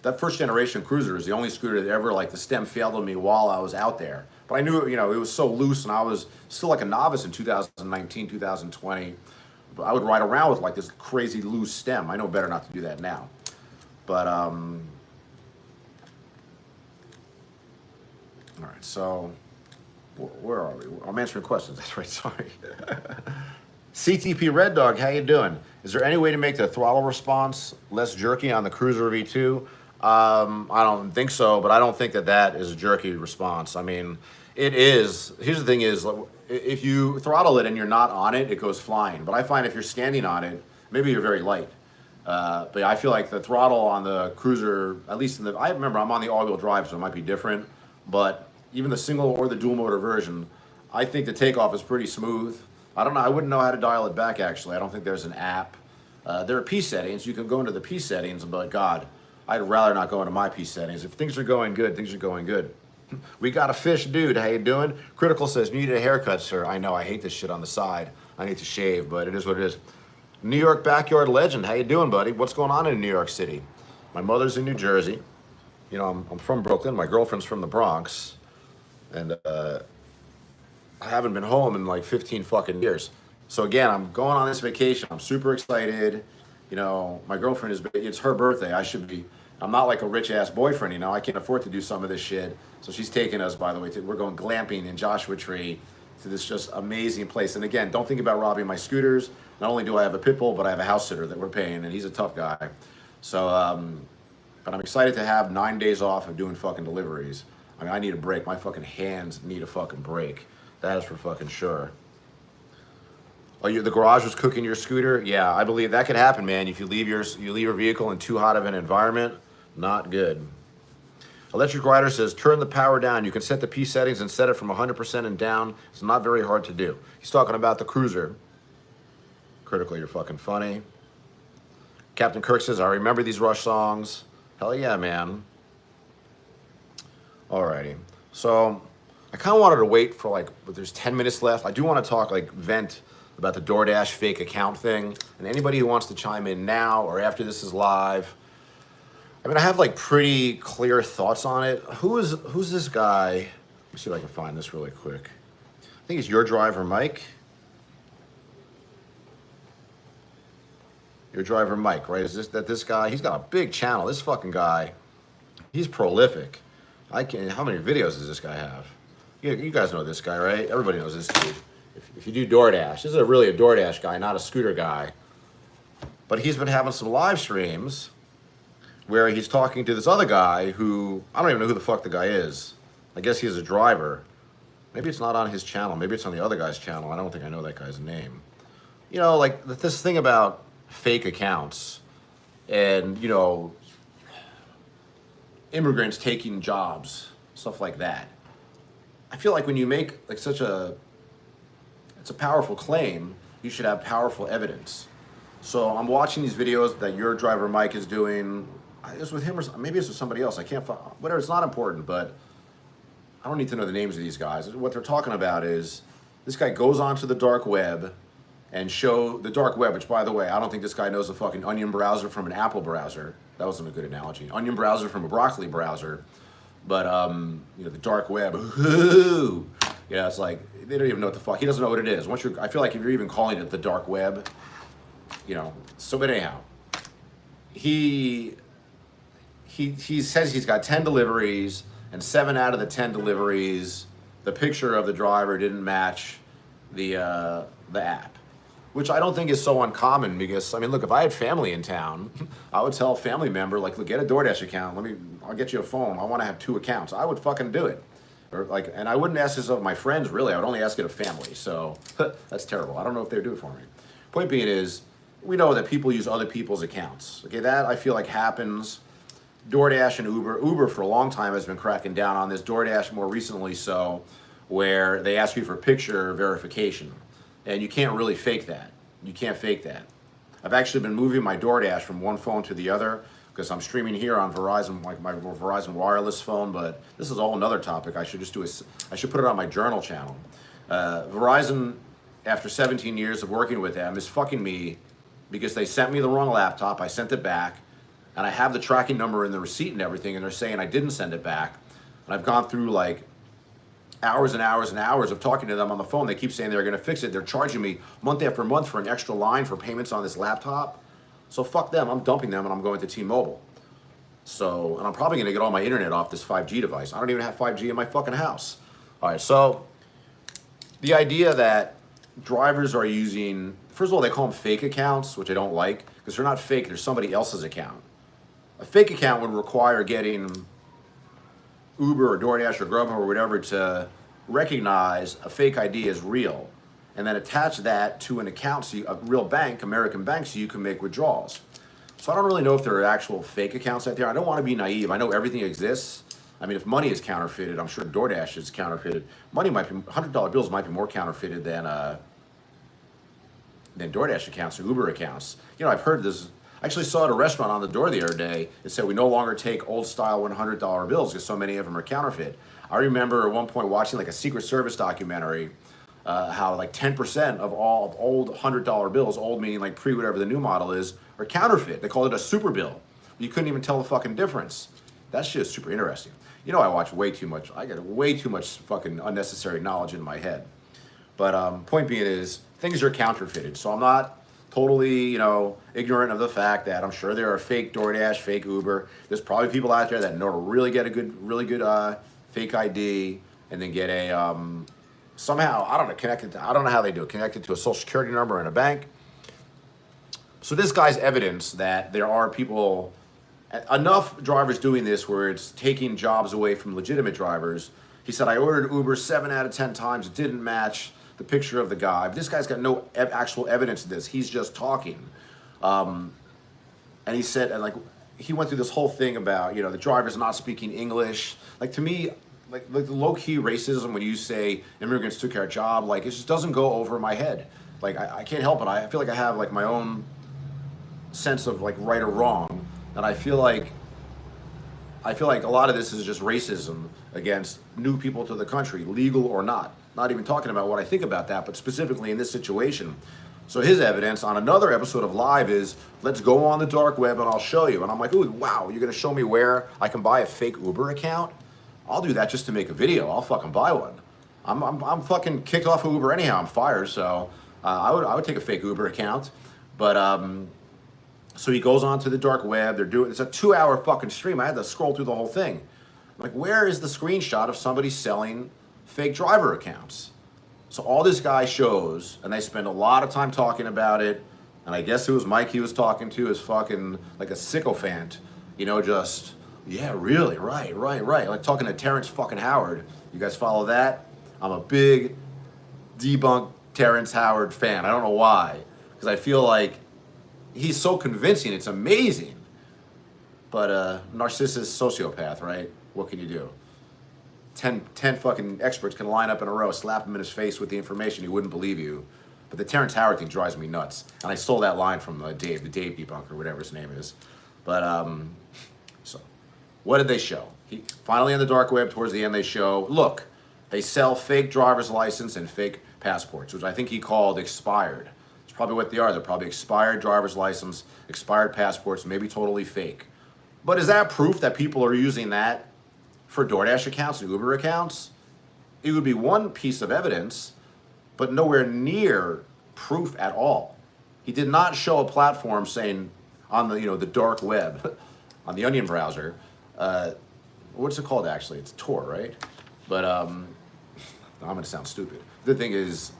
that first generation Cruiser is the only scooter that ever, like, the stem failed on me while I was out there. But I knew, it was so loose, and I was still like a novice in 2019, 2020. But I would ride around with like this crazy loose stem. I know better not to do that now. But all right, so where are we? I'm answering questions. That's right. Sorry. CTP Red Dog, how you doing? Is there any way to make the throttle response less jerky on the Cruiser V2? I don't think so, but I don't think that is a jerky response. I mean, it is. Here's the thing is, if you throttle it and you're not on it, it goes flying. But I find if you're standing on it, maybe you're very light. But I feel like the throttle on the Cruiser, at least I remember I'm on the all-wheel drive, so it might be different. But even the single or the dual motor version, I think the takeoff is pretty smooth. I don't know. I wouldn't know how to dial it back, actually. I don't think there's an app. There are P settings. You can go into the P settings, but God, I'd rather not go into my P settings. If things are going good, things are going good. We got a fish dude. How you doing? Critical says, need a haircut, sir. I know. I hate this shit on the side. I need to shave, but it is what it is. New York backyard legend. How you doing, buddy? What's going on in New York City? My mother's in New Jersey. I'm from Brooklyn. My girlfriend's from the Bronx. And I haven't been home in like 15 fucking years. So again, I'm going on this vacation. I'm super excited. My girlfriend it's her birthday. I'm not like a rich ass boyfriend, I can't afford to do some of this shit. So she's taking us, by the way, we're going glamping in Joshua Tree to this just amazing place. And again, don't think about robbing my scooters. Not only do I have a pit bull, but I have a house sitter that we're paying, and he's a tough guy. So, but I'm excited to have 9 days off of doing fucking deliveries. I mean, I need a break. My fucking hands need a fucking break. That is for fucking sure. Oh, the garage was cooking your scooter? Yeah, I believe that could happen, man. If you leave your vehicle in too hot of an environment, not good. Electric Rider says, turn the power down. You can set the P settings and set it from 100% and down. It's not very hard to do. He's talking about the Cruiser. Critical, you're fucking funny. Captain Kirk says, I remember these Rush songs. Hell yeah, man. Alrighty. So, I kind of wanted to wait for but there's 10 minutes left. I do want to talk, vent about the Doordash fake account thing. And anybody who wants to chime in now or after this is live, I mean, I have pretty clear thoughts on it. Who's this guy? Let me see if I can find this really quick. I think it's Your Driver Mike. Your Driver Mike, right? This guy? He's got a big channel. This fucking guy, he's prolific. How many videos does this guy have? You guys know this guy, right? Everybody knows this dude. If you do DoorDash, this is really a DoorDash guy, not a scooter guy. But he's been having some live streams where he's talking to this other guy who, I don't even know who the fuck the guy is. I guess he's a driver. Maybe it's not on his channel. Maybe it's on the other guy's channel. I don't think I know that guy's name. This thing about fake accounts and, immigrants taking jobs, stuff like that. I feel like when you make it's a powerful claim, you should have powerful evidence. So I'm watching these videos that Your Driver Mike is doing. It's with him or maybe it's with somebody else. I can't find, whatever, it's not important, but I don't need to know the names of these guys. What they're talking about is this guy goes onto the dark web and show the dark web, which, by the way, I don't think this guy knows the fucking Onion browser from an Apple browser. That wasn't a good analogy. Onion browser from a broccoli browser. But, the dark web, yeah, it's like, they don't even know what the fuck. He doesn't know what it is. I feel like if you're even calling it the dark web, so but anyhow, he says he's got 10 deliveries, and 7 out of the 10 deliveries, the picture of the driver didn't match the app, which I don't think is so uncommon because, I mean, look, if I had family in town, I would tell a family member, look, get a DoorDash account. I'll get you a phone. I want to have 2 accounts. I would fucking do it. And I wouldn't ask this of my friends, really. I would only ask it of family. So that's terrible. I don't know if they would do it for me. Point being is, we know that people use other people's accounts. Okay, that I feel like happens. DoorDash and Uber. Uber for a long time has been cracking down on this. DoorDash more recently so, where they ask you for picture verification. And you can't really fake that. You can't fake that. I've actually been moving my DoorDash from one phone to the other because I'm streaming here on Verizon, like my Verizon wireless phone, but this is all another topic. I should put it on my journal channel. Verizon, after 17 years of working with them, is fucking me because they sent me the wrong laptop. I sent it back. and I have the tracking number and the receipt and everything, and they're saying I didn't send it back. And I've gone through like hours and hours and hours of talking to them on the phone. They keep saying they're going to fix it. They're charging me month after month for an extra line for payments on this laptop. So fuck them. I'm dumping them and I'm going to T-Mobile. So, and I'm probably going to get all my internet off this 5G device. I don't even have 5G in my fucking house. All right, so the idea that drivers are using, first of all, they call them fake accounts, which I don't like, because they're not fake, they're somebody else's account. A fake account would require getting Uber or DoorDash or Grubhub or whatever to recognize a fake ID as real, and then attach that to an account, so a real bank, American bank, so you can make withdrawals. So I don't really know if there are actual fake accounts out there. I don't want to be naive. I know everything exists. I mean, if money is counterfeited, I'm sure DoorDash is counterfeited. Money might be, $100 bills might be more counterfeited than DoorDash accounts or Uber accounts. You know, I've heard this. I actually saw at a restaurant on the door the other day. It said we no longer take old style $100 bills because so many of them are counterfeit. I remember at one point watching like a Secret Service documentary, how like 10% of all old $100 bills, old meaning like pre whatever the new model is, are counterfeit. They call it a super bill. You couldn't even tell the fucking difference. That shit is super interesting. You know, I watch way too much. I get way too much fucking unnecessary knowledge in my head. But point being is, things are counterfeited. So I'm not totally, you know, ignorant of the fact that I'm sure there are fake DoorDash, fake Uber. There's probably people out there that know to really get a really good fake ID and then get a somehow, I don't know, I don't know how they do it, connected to a social security number in a bank. So this guy's evidence that there are people, enough drivers doing this where it's taking jobs away from legitimate drivers. He said, I ordered Uber 7 out of 10 times. It didn't match the picture of the guy. But this guy's got no actual evidence of this. He's just talking. And he said, and like, he went through this whole thing about, you know, the driver's not speaking English. Like, to me, like the low-key racism when you say immigrants took our job, like, it just doesn't go over my head. Like, I can't help it. I feel like I have, like, my own sense of, like, right or wrong. And I feel like a lot of this is just racism against new people to the country, legal or not. Not even talking about what I think about that, but specifically in this situation. So his evidence on another episode of Live is, let's go on the dark web and I'll show you. And I'm like, ooh, wow, you're gonna show me where I can buy a fake Uber account? I'll do that just to make a video. I'll fucking buy one. I'm fucking kicked off of Uber anyhow. I'm fired, so I would take a fake Uber account. But so he goes on to the dark web. It's a 2-hour fucking stream. I had to scroll through the whole thing. I'm like, where is the screenshot of somebody selling fake driver accounts? So all this guy shows, and they spend a lot of time talking about it, and I guess it was Mike he was talking to is fucking like a sycophant, you know, just, yeah, really, right, like talking to Terrence fucking Howard. You guys follow that? I'm a big debunked Terrence Howard fan. I don't know why, because I feel like he's so convincing, it's amazing. But narcissist sociopath, right? What can you do? 10 fucking experts can line up in a row, slap him in his face with the information, he wouldn't believe you. But the Terrence Howard thing drives me nuts. And I stole that line from Dave, the Dave debunker, whatever his name is. But, so, what did they show? Finally on the dark web, towards the end, they show, look, they sell fake driver's license and fake passports, which I think he called expired. It's probably what they are. They're probably expired driver's license, expired passports, maybe totally fake. But is that proof that people are using that for DoorDash accounts and Uber accounts? It would be one piece of evidence, but nowhere near proof at all. He did not show a platform saying on the, you know, the dark web, on the Onion browser, what's it called actually? It's Tor, right? But I'm gonna sound stupid. The thing is,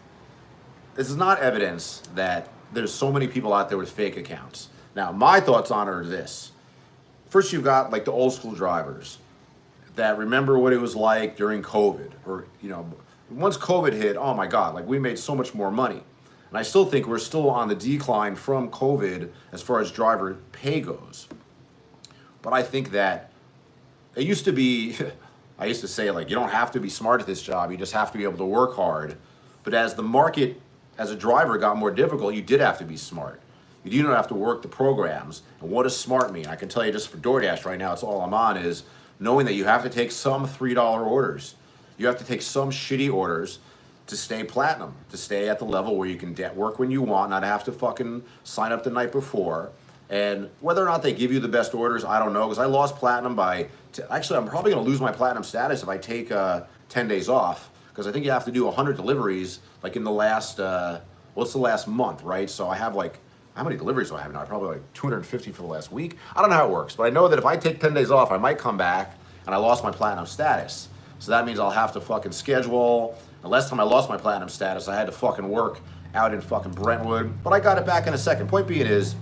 this is not evidence that there's so many people out there with fake accounts. Now, my thoughts on it are this. First, you've got like the old school drivers that remember what it was like during COVID, or, you know, once COVID hit, oh my God, like we made so much more money. And I still think we're still on the decline from COVID as far as driver pay goes. But I think that it used to be, I used to say like, you don't have to be smart at this job, you just have to be able to work hard. But as the market, as a driver got more difficult, you did have to be smart. You don't have to work the programs. And what does smart mean? I can tell you just for DoorDash right now, it's all I'm on is knowing that you have to take some $3 orders. You have to take some shitty orders to stay platinum, to stay at the level where you can work when you want, not have to fucking sign up the night before. And whether or not they give you the best orders, I don't know, because I lost platinum actually, I'm probably going to lose my platinum status if I take 10 days off, because I think you have to do 100 deliveries, like in the last, what's the last month, right? So I have like, how many deliveries do I have now? Probably like 250 for the last week. I don't know how it works, but I know that if I take 10 days off, I might come back and I lost my platinum status. So that means I'll have to fucking schedule. The last time I lost my platinum status, I had to fucking work out in fucking Brentwood, but I got it back in a second. Point being is,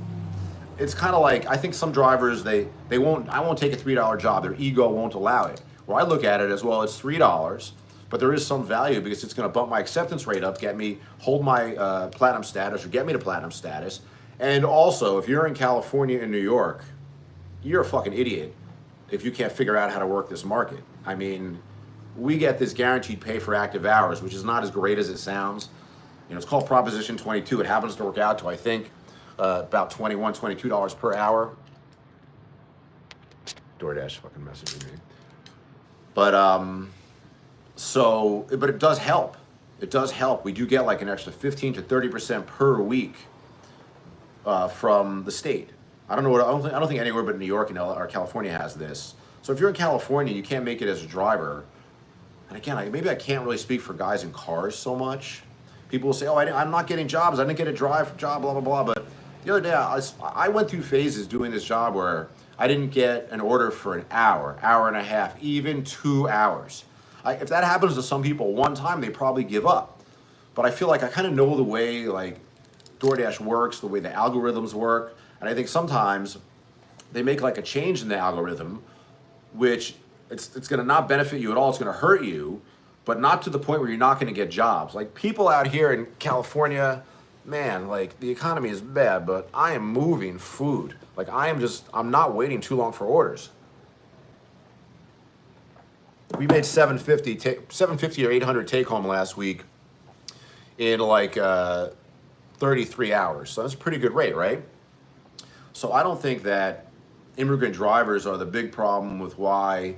it's kind of like, I think some drivers, I won't take a $3 job. Their ego won't allow it. Where I look at it as, well, it's $3, but there is some value because it's going to bump my acceptance rate up, hold my platinum status, or get me to platinum status. And also, if you're in California and New York, you're a fucking idiot if you can't figure out how to work this market. I mean, we get this guaranteed pay for active hours, which is not as great as it sounds. It's called Proposition 22. It happens to work out to, I think, about $21, $22 per hour. Doordash fucking messaging me. But but it does help. It does help. We do get like an extra 15 to 30% per week from the state. I don't think anywhere but New York or California has this. So if you're in California, you can't make it as a driver. And again, maybe I can't really speak for guys in cars so much. People will say, "Oh, I'm not getting jobs. I didn't get a job, blah blah blah." But the other day, I went through phases doing this job where I didn't get an order for an hour, hour and a half, even 2 hours. If that happens to some people one time, they probably give up. But I feel like I kind of know the way like Doordash works, the way the algorithms work, and I think sometimes they make like a change in the algorithm, which it's going to not benefit you at all. It's going to hurt you, but not to the point where you're not going to get jobs. Like people out here in California, man, like the economy is bad, but I am moving food. Like I'm not waiting too long for orders. We made 750 or 800 take home last week in like 33 hours. So that's a pretty good rate, right? So I don't think that immigrant drivers are the big problem with why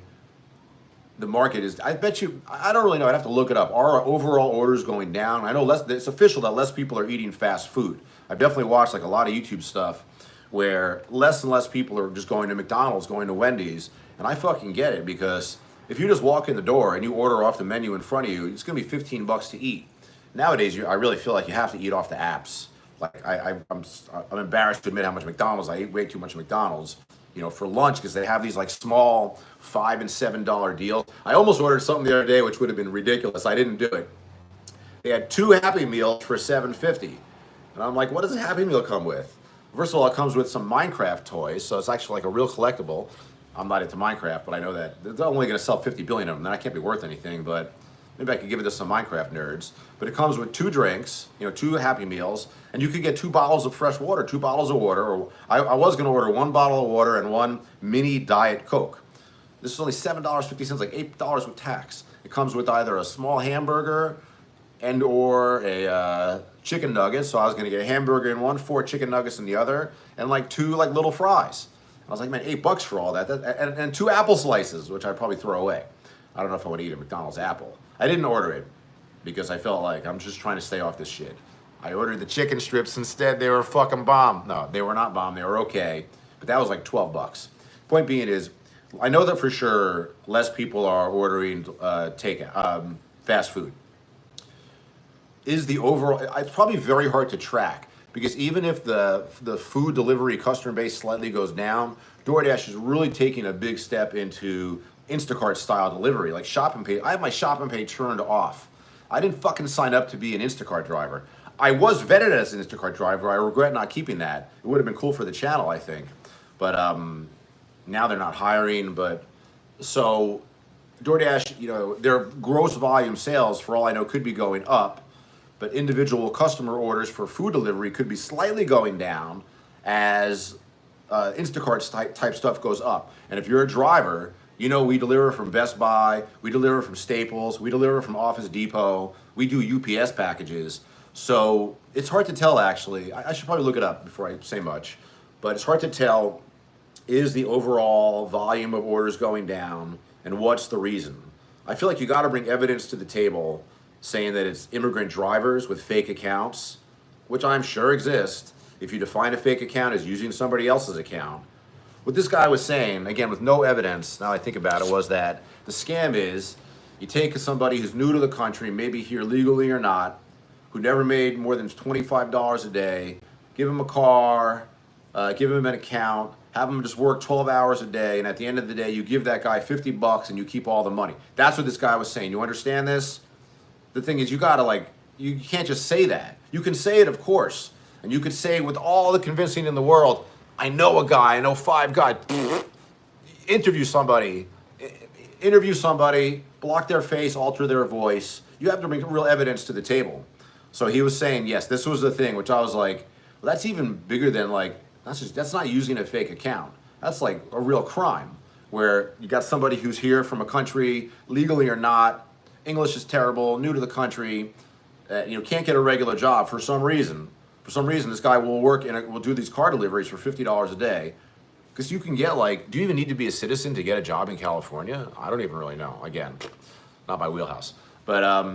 the market is. I bet you, I don't really know, I'd have to look it up. Are overall orders going down? I know it's official that less people are eating fast food. I've definitely watched like a lot of YouTube stuff where less and less people are just going to McDonald's, going to Wendy's, and I fucking get it, because if you just walk in the door and you order off the menu in front of you, it's gonna be $15 to eat. Nowadays, I really feel like you have to eat off the apps. Like I'm embarrassed to admit how much McDonald's I eat. Way too much McDonald's, for lunch, because they have these like small $5 and $7 deals. I almost ordered something the other day which would have been ridiculous. I didn't do it. They had 2 Happy Meals for $7.50, and I'm like, what does a Happy Meal come with? First of all, it comes with some Minecraft toys, so it's actually like a real collectible. I'm not into Minecraft, but I know that they're only going to sell 50 billion of them. That can't be worth anything, but maybe I could give it to some Minecraft nerds. But it comes with 2 drinks, 2 Happy Meals, and you could get 2 bottles of fresh water, 2 bottles of water. Or I was going to order 1 bottle of water and 1 mini Diet Coke. This is only $7.50, like $8 with tax. It comes with either a small hamburger and or a chicken nugget. So I was going to get a hamburger in one, 4 chicken nuggets in the other, and like 2 like little fries. I was like, man, $8 for all that, and 2 apple slices, which I'd probably throw away. I don't know if I would eat a McDonald's apple. I didn't order it because I felt like I'm just trying to stay off this shit. I ordered the chicken strips instead. They were fucking bomb. No, they were not bomb. They were okay, but that was like $12. Point being is, I know that for sure less people are ordering fast food. Is the overall? It's probably very hard to track, because even if the food delivery customer base slightly goes down, DoorDash is really taking a big step into Instacart style delivery, like Shop and Pay. I have my Shop and Pay turned off. I didn't fucking sign up to be an Instacart driver. I was vetted as an Instacart driver. I regret not keeping that. It would have been cool for the channel, I think. But now they're not hiring. But so DoorDash, their gross volume sales, for all I know, could be going up, but individual customer orders for food delivery could be slightly going down as Instacart type stuff goes up. And if you're a driver, we deliver from Best Buy, we deliver from Staples, we deliver from Office Depot, we do UPS packages. So it's hard to tell, actually. I should probably look it up before I say much, but it's hard to tell, is the overall volume of orders going down, and what's the reason? I feel like you got to bring evidence to the table saying that it's immigrant drivers with fake accounts, which I'm sure exist, if you define a fake account as using somebody else's account. What this guy was saying, again, with no evidence, now I think about it, was that the scam is you take somebody who's new to the country, maybe here legally or not, who never made more than $25 a day, give him a car, give him an account, have him just work 12 hours a day, and at the end of the day, you give that guy $50 and you keep all the money. That's what this guy was saying. You understand this? The thing is, you gotta you can't just say that. You can say it, of course, and you could say with all the convincing in the world, I know a guy, I know 5 guys. Interview somebody, block their face, alter their voice. You have to bring real evidence to the table. So he was saying, yes, this was the thing, which I was like, well, that's even bigger than that's not using a fake account. That's like a real crime where you got somebody who's here from a country, legally or not, English is terrible, new to the country, can't get a regular job for some reason. For some reason, this guy will work and will do these car deliveries for $50 a day. Because you can get do you even need to be a citizen to get a job in California? I don't even really know. Again, not my wheelhouse. But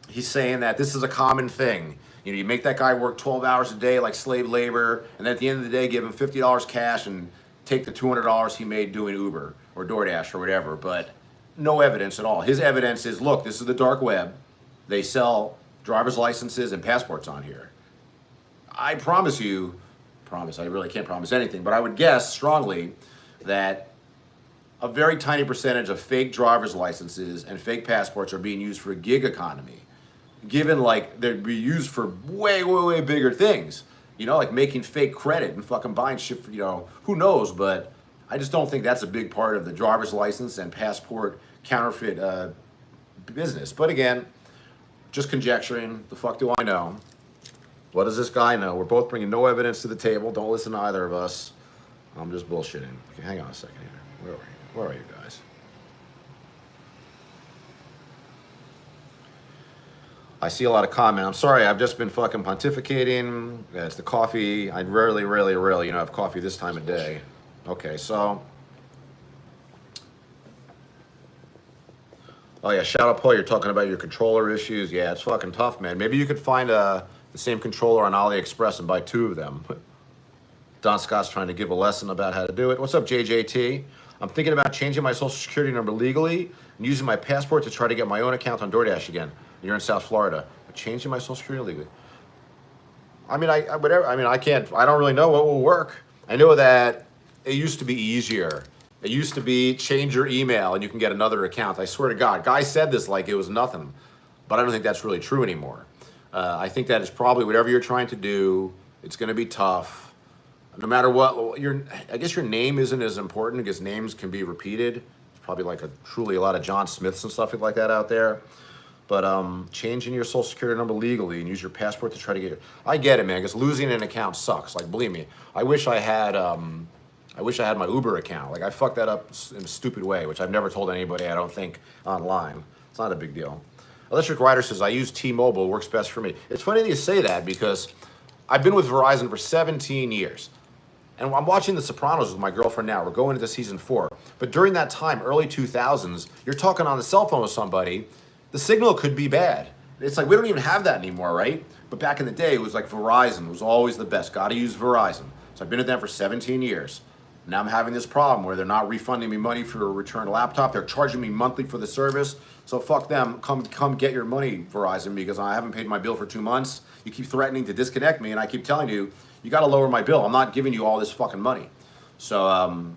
he's saying that this is a common thing. You make that guy work 12 hours a day like slave labor, and then at the end of the day, give him $50 cash and take the $200 he made doing Uber or Doordash or whatever. But no evidence at all. His evidence is, look, this is the dark web. They sell driver's licenses and passports on here. I promise you, I really can't promise anything, but I would guess strongly that a very tiny percentage of fake driver's licenses and fake passports are being used for a gig economy, given they'd be used for way, way, way bigger things, like making fake credit and fucking buying shit for, who knows, but I just don't think that's a big part of the driver's license and passport counterfeit business. But again, just conjecturing, the fuck do I know? What does this guy know? We're both bringing no evidence to the table. Don't listen to either of us. I'm just bullshitting. Okay, hang on a second here. Where are you guys? I see a lot of comment. I'm sorry, I've just been fucking pontificating. Yeah, it's the coffee. I rarely, have coffee this time of day. Okay, so. Oh yeah, shout out Paul, you're talking about your controller issues. Yeah, it's fucking tough, man. Maybe you could find the same controller on AliExpress and buy 2 of them. Don Scott's trying to give a lesson about how to do it. What's up, JJT? I'm thinking about changing my social security number legally and using my passport to try to get my own account on Doordash again. You're in South Florida. But changing my social security legally. I don't really know what will work. I know that it used to be easier. It used to be change your email and you can get another account. I swear to God, guy said this like it was nothing, but I don't think that's really true anymore. I think that is probably whatever you're trying to do, it's going to be tough. No matter what, I guess your name isn't as important because names can be repeated. It's probably truly a lot of John Smiths and stuff like that out there. But changing your social security number legally and use your passport to try to get it. I get it, man, because losing an account sucks. Believe me, I wish I had my Uber account. I fucked that up in a stupid way, which I've never told anybody, I don't think, online. It's not a big deal. Electric Rider says, I use T-Mobile, works best for me. It's funny that you say that because I've been with Verizon for 17 years. And I'm watching The Sopranos with my girlfriend now. We're going into season 4. But during that time, early 2000s, you're talking on the cell phone with somebody, the signal could be bad. It's we don't even have that anymore, right? But back in the day, it was Verizon was always the best. Got to use Verizon. So I've been with them for 17 years. Now I'm having this problem where they're not refunding me money for a returned laptop. They're charging me monthly for the service. So fuck them. Come get your money, Verizon, because I haven't paid my bill for 2 months. You keep threatening to disconnect me, and I keep telling you, you got to lower my bill. I'm not giving you all this fucking money. So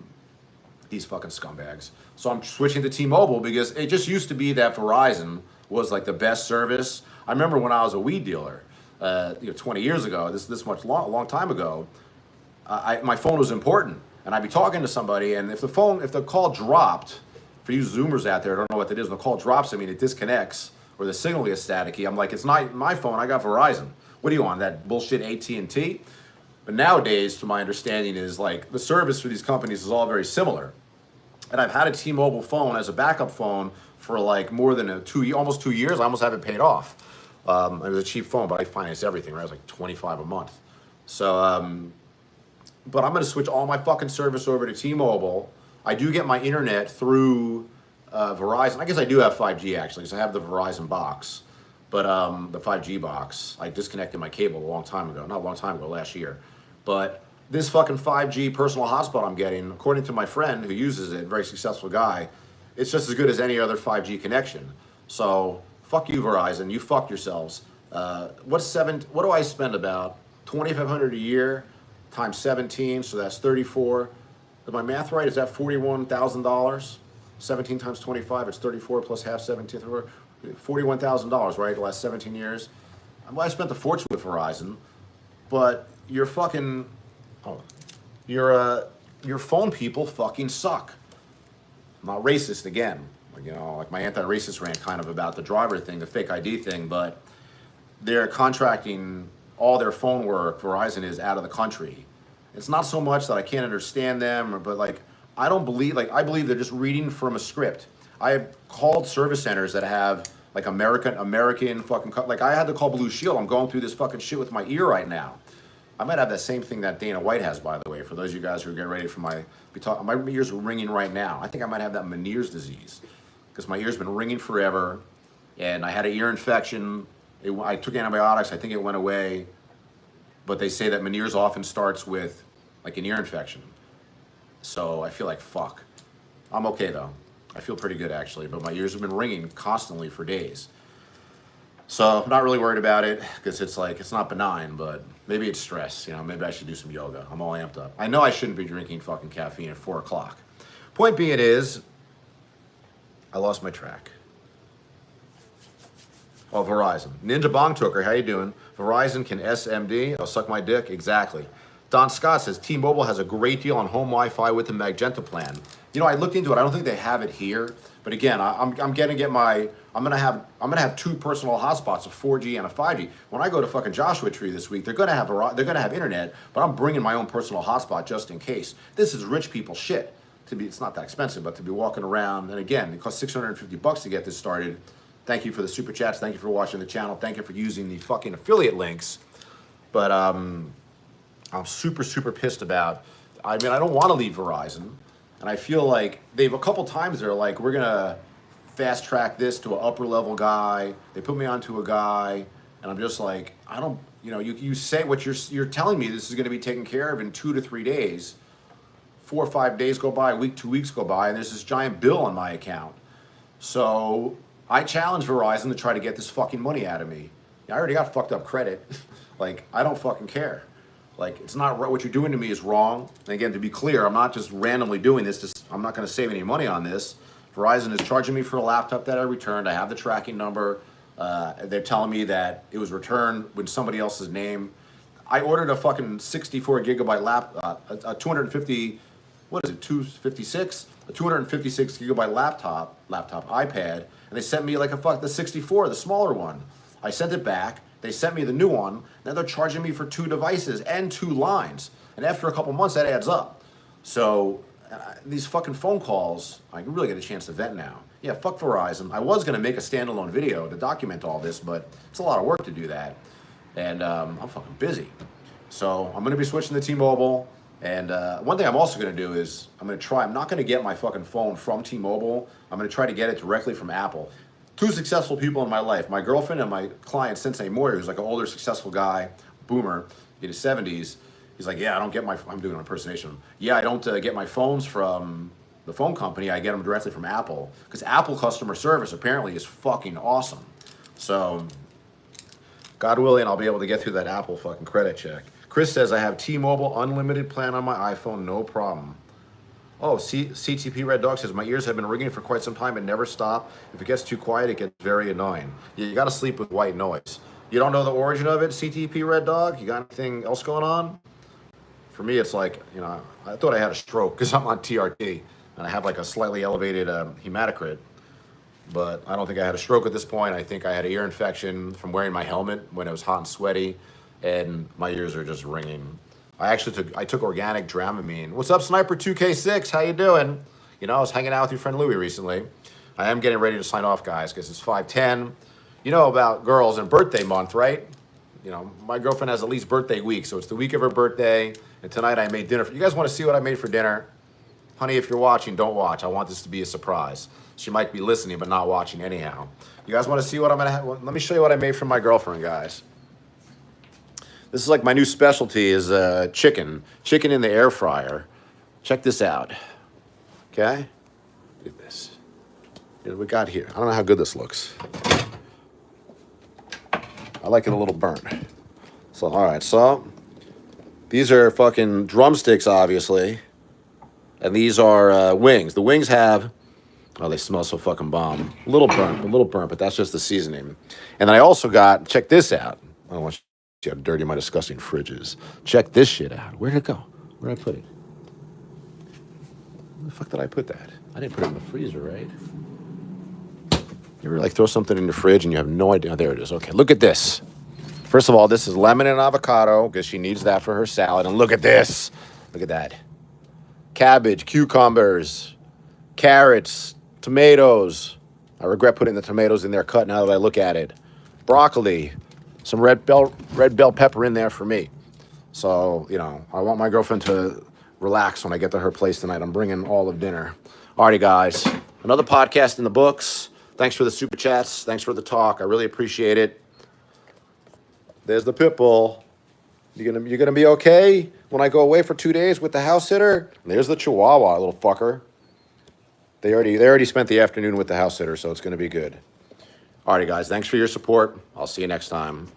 these fucking scumbags. So I'm switching to T-Mobile because it just used to be that Verizon was the best service. I remember when I was a weed dealer, 20 years ago, long time ago, my phone was important. And I'd be talking to somebody, and if the call dropped, for you Zoomers out there, I don't know what that is, when the call drops, it disconnects, or the signal gets staticky. I'm like, it's not my phone, I got Verizon. What are you on, that bullshit AT&T? But nowadays, to my understanding, is the service for these companies is all very similar. And I've had a T-Mobile phone as a backup phone for more than almost 2 years. I almost have it paid off. It was a cheap phone, but I financed everything, right? It was $25 a month. So, but I'm going to switch all my fucking service over to T-Mobile. I do get my internet through Verizon. I guess I do have 5G, actually, because I have the Verizon box. But the 5G box, I disconnected my cable a long time ago. Not a long time ago, last year. But this fucking 5G personal hotspot I'm getting, according to my friend who uses it, very successful guy, it's just as good as any other 5G connection. So fuck you, Verizon. You fucked yourselves. What do I spend about $2,500 a year times 17? So that's 34. Is my math right? Is that $41,000? 17 times 25, it's 34 plus half 17. $41,000, right? The last 17 years. Well, I spent a fortune with Verizon, but your fucking, your phone people fucking suck. I'm not racist again, like my anti-racist rant kind of about the driver thing, the fake ID thing, but they're contracting all their phone work. Verizon is out of the country. It's not so much that I can't understand them, but like I believe they're just reading from a script. I have called service centers that have like American fucking, like I had to call Blue Shield. I'm going through this fucking shit with my ear right now. I might have that same thing that Dana White has, by the way, for those of you guys who are getting ready for my ears are ringing right now. I think I might have that Meniere's disease because my ear's been ringing forever and I had an ear infection. I took antibiotics. I think it went away, but they say that Meniere's often starts with like an ear infection. So I feel like fuck. I'm okay though. I feel pretty good actually, but my ears have been ringing constantly for days. So I'm not really worried about it because it's like, it's not benign, but maybe it's stress. Maybe I should do some yoga. I'm all amped up. I know I shouldn't be drinking fucking caffeine at 4 o'clock. Point being is, I lost my track. Oh, Verizon. Ninja Bong Tooker, how you doing? Verizon can SMD. I'll suck my dick. Exactly. Don Scott says T-Mobile has a great deal on home Wi-Fi with the Magenta plan. I looked into it. I don't think they have it here, but again, I'm gonna have 2 personal hotspots, a 4G and a 5G. When I go to fucking Joshua Tree this week, they're gonna have internet, but I'm bringing my own personal hotspot just in case. This is rich people shit. It's not that expensive, but to be walking around, and again, it costs $650 to get this started. Thank you for the super chats. Thank you for watching the channel. Thank you for using the fucking affiliate links. But I'm super, super pissed about. I don't want to leave Verizon, and I feel like they've a couple times they're like, we're gonna fast track this to an upper level guy. They put me onto a guy, and I'm just like, I don't. You say what you're telling me this is gonna be taken care of in 2 to 3 days. 4 or 5 days go by, a week, 2 weeks go by, and there's this giant bill on my account. So I challenge Verizon to try to get this fucking money out of me. I already got fucked up credit. Like, I don't fucking care. Like, it's not what you're doing to me is wrong. And again, to be clear, I'm not just randomly doing this. I'm not going to save any money on this. Verizon is charging me for a laptop that I returned. I have the tracking number. They're telling me that it was returned with somebody else's name. I ordered a fucking 64 gigabyte a 250, what is it, 256? A 256 gigabyte laptop iPad, and they sent me like the 64, the smaller one. I sent it back. They sent me the new one. Now they're charging me for 2 devices and 2 lines. And after a couple months, that adds up. So these fucking phone calls, I can really get a chance to vent now. Yeah, fuck Verizon. I was going to make a standalone video to document all this, but it's a lot of work to do that. And I'm fucking busy. So I'm going to be switching to T-Mobile. And one thing I'm also going to do is I'm not going to get my fucking phone from T-Mobile. I'm going to try to get it directly from Apple. 2 successful people in my life, my girlfriend and my client, Sensei Moyer, who's like an older, successful guy, boomer, in his 70s. He's like, yeah, I don't get I'm doing an impersonation. Yeah, I don't get my phones from the phone company. I get them directly from Apple. Because Apple customer service apparently is fucking awesome. So, God willing, I'll be able to get through that Apple fucking credit check. Chris says, I have T-Mobile unlimited plan on my iPhone, no problem. Oh, CTP Red Dog says, my ears have been ringing for quite some time and never stop. If it gets too quiet, it gets very annoying. Yeah, you got to sleep with white noise. You don't know the origin of it, CTP Red Dog? You got anything else going on? For me, it's like, I thought I had a stroke because I'm on TRT and I have like a slightly elevated hematocrit. But I don't think I had a stroke at this point. I think I had an ear infection from wearing my helmet when it was hot and sweaty, and my ears are just ringing. I took organic Dramamine. What's up, Sniper 2K6? How you doing? I was hanging out with your friend Louie recently. I am getting ready to sign off, guys, because it's 5:10. You know about girls and birthday month, right? My girlfriend has at least birthday week, so it's the week of her birthday, and tonight I made dinner. You guys want to see what I made for dinner? Honey, if you're watching, don't watch. I want this to be a surprise. She might be listening, but not watching anyhow. You guys want to see what I'm going to have? Let me show you what I made for my girlfriend, guys. This is like my new specialty is chicken. Chicken in the air fryer. Check this out. Okay? Look at this. What do we got here? I don't know how good this looks. I like it a little burnt. So, all right. So, these are fucking drumsticks, obviously. And these are wings. The wings have... Oh, they smell so fucking bomb. A little burnt, but that's just the seasoning. And then I also got... Check this out. I don't want you to see how dirty my disgusting fridge is. Check this shit out. Where did it go? Where did I put it? Where the fuck did I put that? I didn't put it in the freezer, right? You ever like throw something in the fridge and you have no idea? Oh, there it is. Okay, look at this. First of all, this is lemon and avocado because she needs that for her salad. And look at this. Look at that. Cabbage, cucumbers, carrots, tomatoes. I regret putting the tomatoes in there cut now that I look at it. Broccoli, some red bell pepper in there for me. So, you know, I want my girlfriend to relax when I get to her place tonight. I'm bringing all of dinner. Alrighty, guys. Another podcast in the books. Thanks for the super chats. Thanks for the talk. I really appreciate it. There's the pit bull. You're gonna be okay when I go away for 2 days with the house sitter? There's the chihuahua, little fucker. They already spent the afternoon with the house sitter, so it's gonna be good. Alrighty, guys. Thanks for your support. I'll see you next time.